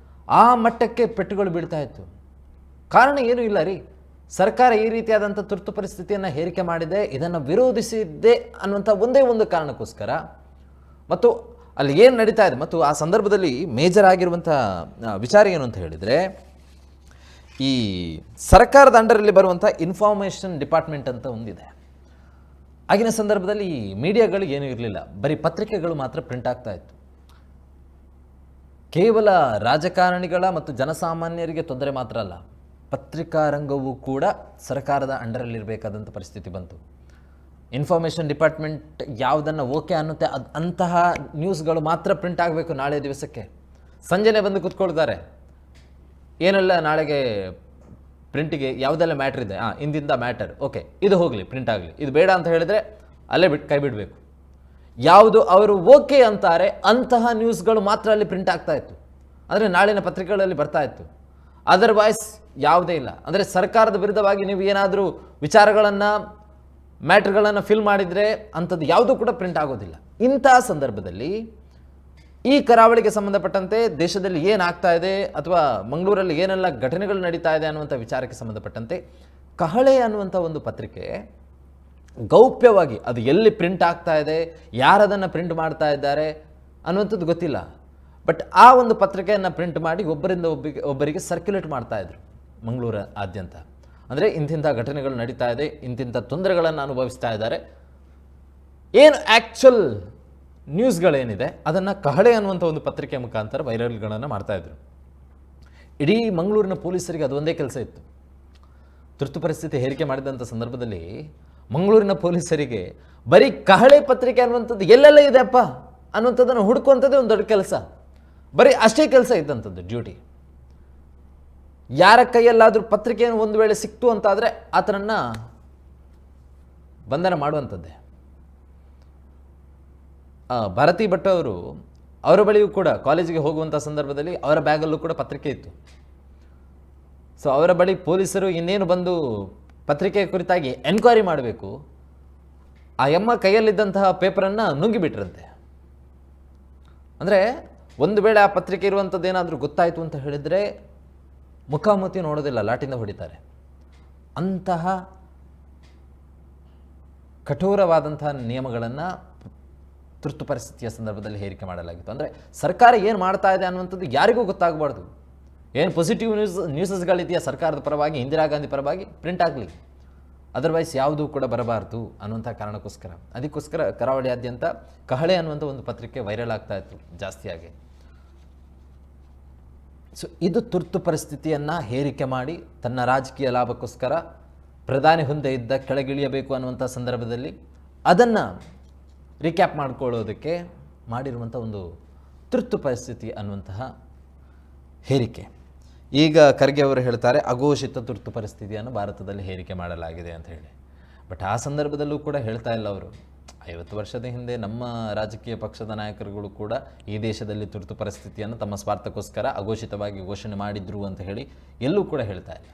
ಆ ಮಟ್ಟಕ್ಕೆ ಪೆಟ್ಟುಗಳು ಬೀಳ್ತಾ ಇತ್ತು. ಕಾರಣ ಏನೂ ಇಲ್ಲ ರೀ, ಸರ್ಕಾರ ಈ ರೀತಿಯಾದಂಥ ತುರ್ತು ಪರಿಸ್ಥಿತಿಯನ್ನು ಹೇರಿಕೆ ಮಾಡಿದೆ, ಇದನ್ನು ವಿರೋಧಿಸಿದ್ದೆ ಅನ್ನುವಂಥ ಒಂದೇ ಒಂದು ಕಾರಣಕ್ಕೋಸ್ಕರ, ಮತ್ತು ಅಲ್ಲಿ ಏನು ನಡೀತಾ ಇದೆ ಮತ್ತು ಆ ಸಂದರ್ಭದಲ್ಲಿ ಮೇಜರ್ ಆಗಿರುವಂಥ ವಿಚಾರ ಏನು ಅಂತ ಹೇಳಿದರೆ, ಈ ಸರ್ಕಾರದ ಅಂಡರಲ್ಲಿ ಬರುವಂಥ ಇನ್ಫಾರ್ಮೇಷನ್ ಡಿಪಾರ್ಟ್ಮೆಂಟ್ ಅಂತ ಒಂದಿದೆ. ಆಗಿನ ಸಂದರ್ಭದಲ್ಲಿ ಈ ಮೀಡಿಯಾಗಳು ಏನೂ ಇರಲಿಲ್ಲ, ಬರೀ ಪತ್ರಿಕೆಗಳು ಮಾತ್ರ ಪ್ರಿಂಟ್ ಆಗ್ತಾ ಇತ್ತು. ಕೇವಲ ರಾಜಕಾರಣಿಗಳ ಮತ್ತು ಜನಸಾಮಾನ್ಯರಿಗೆ ತೊಂದರೆ ಮಾತ್ರ ಅಲ್ಲ, ಪತ್ರಿಕಾ ರಂಗವೂ ಕೂಡ ಸರ್ಕಾರದ ಅಂಡರಲ್ಲಿರಬೇಕಾದಂಥ ಪರಿಸ್ಥಿತಿ ಬಂತು. ಇನ್ಫಾರ್ಮೇಷನ್ ಡಿಪಾರ್ಟ್ಮೆಂಟ್ ಯಾವುದನ್ನು ಓಕೆ ಅನ್ನುತ್ತೆ ಅಂತಹ ನ್ಯೂಸ್ಗಳು ಮಾತ್ರ ಪ್ರಿಂಟ್ ಆಗಬೇಕು. ನಾಳೆ ದಿವಸಕ್ಕೆ ಸಂಜೆನೇ ಬಂದು ಕೂತ್ಕೊಳ್ತಾರೆ, ಏನೆಲ್ಲ ನಾಳೆಗೆ ಪ್ರಿಂಟಿಗೆ ಯಾವುದೆಲ್ಲ ಮ್ಯಾಟ್ರ್ ಇದೆ, ಇಂದಿಂದ ಮ್ಯಾಟರ್ ಓಕೆ ಇದು ಹೋಗಲಿ ಪ್ರಿಂಟ್ ಆಗಲಿ, ಇದು ಬೇಡ ಅಂತ ಹೇಳಿದರೆ ಅಲ್ಲೇ ಕೈ ಬಿಡಬೇಕು. ಯಾವುದು ಅವರು ಓಕೆ ಅಂತಾರೆ ಅಂತಹ ನ್ಯೂಸ್ಗಳು ಮಾತ್ರ ಅಲ್ಲಿ ಪ್ರಿಂಟ್ ಆಗ್ತಾ ಇತ್ತು, ಅಂದರೆ ನಾಳಿನ ಪತ್ರಿಕೆಗಳಲ್ಲಿ ಬರ್ತಾ ಇತ್ತು. ಅದರ್ವೈಸ್ ಯಾವುದೇ ಇಲ್ಲ. ಅಂದರೆ ಸರ್ಕಾರದ ವಿರುದ್ಧವಾಗಿ ನೀವು ಏನಾದರೂ ವಿಚಾರಗಳನ್ನು ಮ್ಯಾಟ್ರ್ಗಳನ್ನು ಫಿಲ್ ಮಾಡಿದರೆ ಅಂಥದ್ದು ಯಾವುದೂ ಕೂಡ ಪ್ರಿಂಟ್ ಆಗೋದಿಲ್ಲ. ಇಂತಹ ಸಂದರ್ಭದಲ್ಲಿ ಈ ಕರಾವಳಿಗೆ ಸಂಬಂಧಪಟ್ಟಂತೆ ದೇಶದಲ್ಲಿ ಏನಾಗ್ತಾ ಇದೆ ಅಥವಾ ಮಂಗಳೂರಲ್ಲಿ ಏನೆಲ್ಲ ಘಟನೆಗಳು ನಡೀತಾ ಇದೆ ಅನ್ನುವಂಥ ವಿಚಾರಕ್ಕೆ ಸಂಬಂಧಪಟ್ಟಂತೆ ಕಹಳೆ ಅನ್ನುವಂಥ ಒಂದು ಪತ್ರಿಕೆ ಗೌಪ್ಯವಾಗಿ ಅದು ಎಲ್ಲಿ ಪ್ರಿಂಟ್ ಆಗ್ತಾ ಇದೆ, ಯಾರದನ್ನು ಪ್ರಿಂಟ್ ಮಾಡ್ತಾ ಇದ್ದಾರೆ ಅನ್ನುವಂಥದ್ದು ಗೊತ್ತಿಲ್ಲ. ಬಟ್ ಆ ಒಂದು ಪತ್ರಿಕೆಯನ್ನು ಪ್ರಿಂಟ್ ಮಾಡಿ ಒಬ್ಬರಿಂದ ಒಬ್ಬರಿಗೆ ಸರ್ಕ್ಯುಲೇಟ್ ಮಾಡ್ತಾಯಿದ್ರು ಮಂಗಳೂರು ಆದ್ಯಂತ. ಅಂದರೆ ಇಂತಿಂಥ ಘಟನೆಗಳು ನಡೀತಾ ಇದೆ, ಇಂತಿಂಥ ತೊಂದರೆಗಳನ್ನು ಅನುಭವಿಸ್ತಾ ಇದ್ದಾರೆ, ಏನು ಆ್ಯಕ್ಚುಲ್ ನ್ಯೂಸ್ಗಳೇನಿದೆ ಅದನ್ನು ಕಹಳೆ ಅನ್ನುವಂಥ ಒಂದು ಪತ್ರಿಕೆ ಮುಖಾಂತರ ವೈರಲ್ಗಳನ್ನು ಮಾಡ್ತಾಯಿದ್ರು. ಇಡೀ ಮಂಗಳೂರಿನ ಪೊಲೀಸರಿಗೆ ಅದೊಂದೇ ಕೆಲಸ ಇತ್ತು. ತುರ್ತು ಪರಿಸ್ಥಿತಿ ಹೇರಿಕೆ ಮಾಡಿದಂಥ ಸಂದರ್ಭದಲ್ಲಿ ಮಂಗಳೂರಿನ ಪೊಲೀಸರಿಗೆ ಬರೀ ಕಹಳೆ ಪತ್ರಿಕೆ ಅನ್ನುವಂಥದ್ದು ಎಲ್ಲೆಲ್ಲ ಇದೆಯಪ್ಪ ಅನ್ನುವಂಥದ್ದನ್ನು ಹುಡುಕುವಂಥದ್ದೇ ಒಂದು ದೊಡ್ಡ ಕೆಲಸ. ಬರೀ ಅಷ್ಟೇ ಕೆಲಸ ಇದ್ದಂಥದ್ದು ಡ್ಯೂಟಿ. ಯಾರ ಕೈಯಲ್ಲಾದರೂ ಪತ್ರಿಕೆಯನ್ನು ಒಂದು ವೇಳೆ ಸಿಕ್ತು ಅಂತಾದರೆ ಆತನನ್ನು ಬಂಧನ ಮಾಡುವಂಥದ್ದೇ. ಭಾರತಿ ಭಟ್ ಅವರು ಅವರ ಬಳಿಯೂ ಕೂಡ ಕಾಲೇಜಿಗೆ ಹೋಗುವಂಥ ಸಂದರ್ಭದಲ್ಲಿ ಅವರ ಬ್ಯಾಗಲ್ಲೂ ಕೂಡ ಪತ್ರಿಕೆ ಇತ್ತು. ಸೊ ಅವರ ಬಳಿ ಪೊಲೀಸರು ಇನ್ನೇನು ಬಂದು ಪತ್ರಿಕೆ ಕುರಿತಾಗಿ ಎನ್ಕ್ವೈರಿ ಮಾಡಬೇಕು, ಆ ಎಮ್ಮ ಕೈಯಲ್ಲಿದ್ದಂತಹ ಪೇಪರನ್ನು ನುಂಗಿಬಿಟ್ರಂತೆ. ಅಂದರೆ ಒಂದು ವೇಳೆ ಆ ಪತ್ರಿಕೆ ಇರುವಂಥದ್ದು ಏನಾದರೂ ಗೊತ್ತಾಯಿತು ಅಂತ ಹೇಳಿದರೆ ಮುಖಾಮುಖಿ ನೋಡೋದಿಲ್ಲ, ಲಾಟಿಂದ ಹೊಡಿತಾರೆ. ಅಂತಹ ಕಠೋರವಾದಂತಹ ನಿಯಮಗಳನ್ನು ತುರ್ತು ಪರಿಸ್ಥಿತಿಯ ಸಂದರ್ಭದಲ್ಲಿ ಹೇರಿಕೆ ಮಾಡಲಾಗಿತ್ತು. ಅಂದರೆ ಸರ್ಕಾರ ಏನು ಮಾಡ್ತಾ ಇದೆ ಅನ್ನುವಂಥದ್ದು ಯಾರಿಗೂ ಗೊತ್ತಾಗಬಾರ್ದು. ಏನು ಪಾಸಿಟಿವ್ ನ್ಯೂಸಸ್ಗಳಿದೆಯಾ ಸರ್ಕಾರದ ಪರವಾಗಿ, ಇಂದಿರಾ ಗಾಂಧಿ ಪರವಾಗಿ ಪ್ರಿಂಟ್ ಆಗಲಿ, ಅದರ್ವೈಸ್ ಯಾವುದೂ ಕೂಡ ಬರಬಾರ್ದು ಅನ್ನುವಂಥ ಕಾರಣಕ್ಕೋಸ್ಕರ ಅದಕ್ಕೋಸ್ಕರ ಕರಾವಳಿಯಾದ್ಯಂತ ಕಹಳೆ ಅನ್ನುವಂಥ ಒಂದು ಪತ್ರಿಕೆ ವೈರಲ್ ಆಗ್ತಾ ಇತ್ತು ಜಾಸ್ತಿಯಾಗಿ. ಸೊ ಇದು ತುರ್ತು ಪರಿಸ್ಥಿತಿಯನ್ನು ಹೇರಿಕೆ ಮಾಡಿ ತನ್ನ ರಾಜಕೀಯ ಲಾಭಕ್ಕೋಸ್ಕರ ಪ್ರಧಾನಿ ಹುದ್ದೆ ಇದ್ದ ಕೆಳಗಿಳಿಯಬೇಕು ಅನ್ನುವಂಥ ಸಂದರ್ಭದಲ್ಲಿ ಅದನ್ನು ರೀಕ್ಯಾಪ್ ಮಾಡಿಕೊಳ್ಳೋದಕ್ಕೆ ಮಾಡಿರುವಂಥ ಒಂದು ತುರ್ತು ಪರಿಸ್ಥಿತಿ ಅನ್ನುವಂತಹ ಹೇರಿಕೆ. ಈಗ ಖರ್ಗೆ ಅವರು ಹೇಳ್ತಾರೆ ಅಘೋಷಿತ ತುರ್ತು ಪರಿಸ್ಥಿತಿಯನ್ನು ಭಾರತದಲ್ಲಿ ಹೇರಿಕೆ ಮಾಡಲಾಗಿದೆ ಅಂತ ಹೇಳಿ. ಬಟ್ ಆ ಸಂದರ್ಭದಲ್ಲೂ ಕೂಡ ಹೇಳ್ತಾ ಇಲ್ಲ ಅವರು. 50 ವರ್ಷದ ಹಿಂದೆ ನಮ್ಮ ರಾಜಕೀಯ ಪಕ್ಷದ ನಾಯಕರುಗಳು ಕೂಡ ಈ ದೇಶದಲ್ಲಿ ತುರ್ತು ಪರಿಸ್ಥಿತಿಯನ್ನು ತಮ್ಮ ಸ್ವಾರ್ಥಕ್ಕೋಸ್ಕರ ಅಘೋಷಿತವಾಗಿ ಘೋಷಣೆ ಮಾಡಿದ್ರು ಅಂತ ಹೇಳಿ ಎಲ್ಲೂ ಕೂಡ ಹೇಳ್ತಾ ಇಲ್ಲ.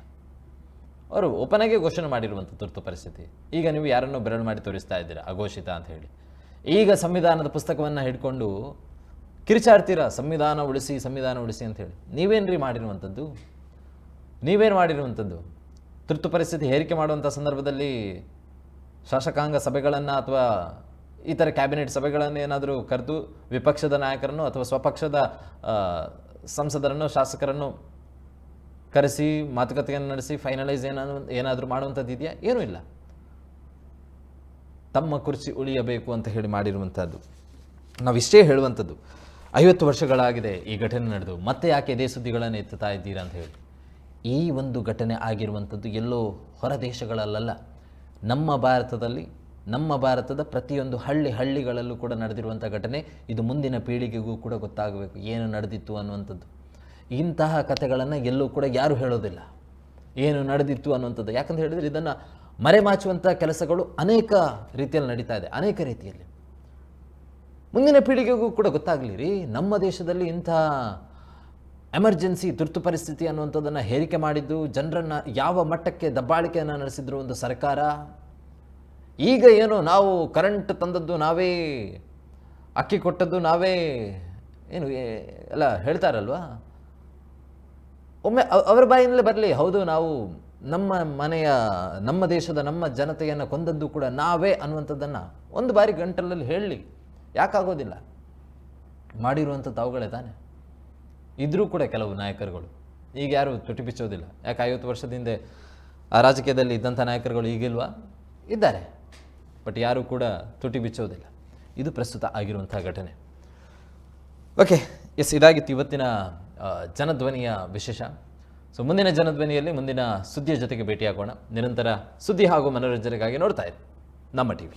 ಅವರು ಓಪನಾಗೆ ಘೋಷಣೆ ಮಾಡಿರುವಂಥ ತುರ್ತು ಪರಿಸ್ಥಿತಿ. ಈಗ ನೀವು ಯಾರನ್ನೋ ಬೆರಳು ಮಾಡಿ ತೋರಿಸ್ತಾ ಇದ್ದೀರಾ ಅಘೋಷಿತ ಅಂತ ಹೇಳಿ. ಈಗ ಸಂವಿಧಾನದ ಪುಸ್ತಕವನ್ನು ಹಿಡ್ಕೊಂಡು ಕಿರಿಚಾಡ್ತೀರಾ ಸಂವಿಧಾನ ಉಳಿಸಿ ಅಂತ ಹೇಳಿ. ನೀವೇನ್ರಿ ಮಾಡಿರುವಂಥದ್ದು? ನೀವೇನು ಮಾಡಿರುವಂಥದ್ದು? ತುರ್ತು ಪರಿಸ್ಥಿತಿ ಹೇರಿಕೆ ಮಾಡುವಂಥ ಸಂದರ್ಭದಲ್ಲಿ ಶಾಸಕಾಂಗ ಸಭೆಗಳನ್ನು ಅಥವಾ ಈ ಥರ ಕ್ಯಾಬಿನೆಟ್ ಸಭೆಗಳನ್ನು ಏನಾದರೂ ಕರೆದು ವಿಪಕ್ಷದ ನಾಯಕರನ್ನು ಅಥವಾ ಸ್ವಪಕ್ಷದ ಸಂಸದರನ್ನು ಶಾಸಕರನ್ನು ಕರೆಸಿ ಮಾತುಕತೆಯನ್ನು ನಡೆಸಿ ಫೈನಲೈಸ್ ಏನಾದರೂ ಮಾಡುವಂಥದ್ದು ಇದೆಯಾ? ಏನೂ ಇಲ್ಲ. ತಮ್ಮ ಕುರ್ಚಿ ಉಳಿಯಬೇಕು ಅಂತ ಹೇಳಿ ಮಾಡಿರುವಂಥದ್ದು. ನಾವಿಷ್ಟೇ ಹೇಳುವಂಥದ್ದು, 50 ವರ್ಷಗಳಾಗಿದೆ ಈ ಘಟನೆ ನಡೆದು, ಮತ್ತೆ ಯಾಕೆ ಇದೇ ಸುದ್ದಿಗಳನ್ನು ಎತ್ತುತ್ತಾ ಇದ್ದೀರಾ ಅಂತ ಹೇಳಿ. ಈ ಒಂದು ಘಟನೆ ಆಗಿರುವಂಥದ್ದು ಎಲ್ಲೋ ಹೊರ ದೇಶಗಳಲ್ಲ, ನಮ್ಮ ಭಾರತದಲ್ಲಿ, ನಮ್ಮ ಭಾರತದ ಪ್ರತಿಯೊಂದು ಹಳ್ಳಿಗಳಲ್ಲೂ ಕೂಡ ನಡೆದಿರುವಂಥ ಘಟನೆ. ಇದು ಮುಂದಿನ ಪೀಳಿಗೆಗೂ ಕೂಡ ಗೊತ್ತಾಗಬೇಕು ಏನು ನಡೆದಿತ್ತು ಅನ್ನುವಂಥದ್ದು. ಇಂತಹ ಕಥೆಗಳನ್ನು ಎಲ್ಲೂ ಕೂಡ ಯಾರೂ ಹೇಳೋದಿಲ್ಲ, ಏನು ನಡೆದಿತ್ತು ಅನ್ನುವಂಥದ್ದು. ಯಾಕಂತ ಹೇಳಿದರೆ ಇದನ್ನು ಮರೆಮಾಚುವಂಥ ಕೆಲಸಗಳು ಅನೇಕ ರೀತಿಯಲ್ಲಿ ನಡೀತಾ ಇದೆ, ಅನೇಕ ರೀತಿಯಲ್ಲಿ. ಮುಂದಿನ ಪೀಳಿಗೆಗೂ ಕೂಡ ಗೊತ್ತಾಗಲಿ ರೀ, ನಮ್ಮ ದೇಶದಲ್ಲಿ ಇಂಥ ಎಮರ್ಜೆನ್ಸಿ ತುರ್ತು ಪರಿಸ್ಥಿತಿ ಅನ್ನುವಂಥದ್ದನ್ನು ಹೇರಿಕೆ ಮಾಡಿದ್ದು, ಜನರನ್ನು ಯಾವ ಮಟ್ಟಕ್ಕೆ ದಬ್ಬಾಳಿಕೆಯನ್ನು ನಡೆಸಿದ್ರು ಒಂದು ಸರ್ಕಾರ. ಈಗ ಏನು ನಾವು ಕರೆಂಟ್ ತಂದದ್ದು ನಾವೇ, ಅಕ್ಕಿ ಕೊಟ್ಟದ್ದು ನಾವೇ, ಏನು ಎಲ್ಲ ಹೇಳ್ತಾರಲ್ವಾ, ಒಮ್ಮೆ ಅವರ ಬಾಯಿನಲ್ಲೇ ಬರಲಿ, ಹೌದು ನಾವು ನಮ್ಮ ಮನೆಯ, ನಮ್ಮ ದೇಶದ, ನಮ್ಮ ಜನತೆಯನ್ನು ಕೊಂದದ್ದು ಕೂಡ ನಾವೇ ಅನ್ನುವಂಥದ್ದನ್ನು ಒಂದು ಬಾರಿ ಗಂಟಲಲ್ಲಿ ಹೇಳಲಿ, ಯಾಕಾಗೋದಿಲ್ಲ? ಮಾಡಿರುವಂಥದ್ದು ಅವುಗಳೇ ತಾನೆ. ಇದ್ರೂ ಕೂಡ ಕೆಲವು ನಾಯಕರುಗಳು ಈಗ ಯಾರು ತುಟಿ ಬಿಚ್ಚೋದಿಲ್ಲ. ಯಾಕೆ 50 ವರ್ಷದ ಹಿಂದೆ ಆ ರಾಜಕೀಯದಲ್ಲಿ ಇದ್ದಂಥ ನಾಯಕರುಗಳು ಈಗಿಲ್ವಾ? ಇದ್ದಾರೆ, ಬಟ್ ಯಾರೂ ಕೂಡ ತುಟಿ ಬಿಚ್ಚೋದಿಲ್ಲ. ಇದು ಪ್ರಸ್ತುತ ಆಗಿರುವಂಥ ಘಟನೆ. ಓಕೆ, ಎಸ್, ಇದಾಗಿತ್ತು ಇವತ್ತಿನ ಜನಧ್ವನಿಯ ವಿಶೇಷ. ಸೊ ಮುಂದಿನ ಜನಧ್ವನಿಯಲ್ಲಿ ಮುಂದಿನ ಸುದ್ದಿಯ ಜೊತೆಗೆ ಭೇಟಿಯಾಗೋಣ. ನಿರಂತರ ಸುದ್ದಿ ಹಾಗೂ ಮನೋರಂಜನೆಗಾಗಿ ನೋಡ್ತಾ ಇರಿ ನಮ್ಮ ಟಿವಿ.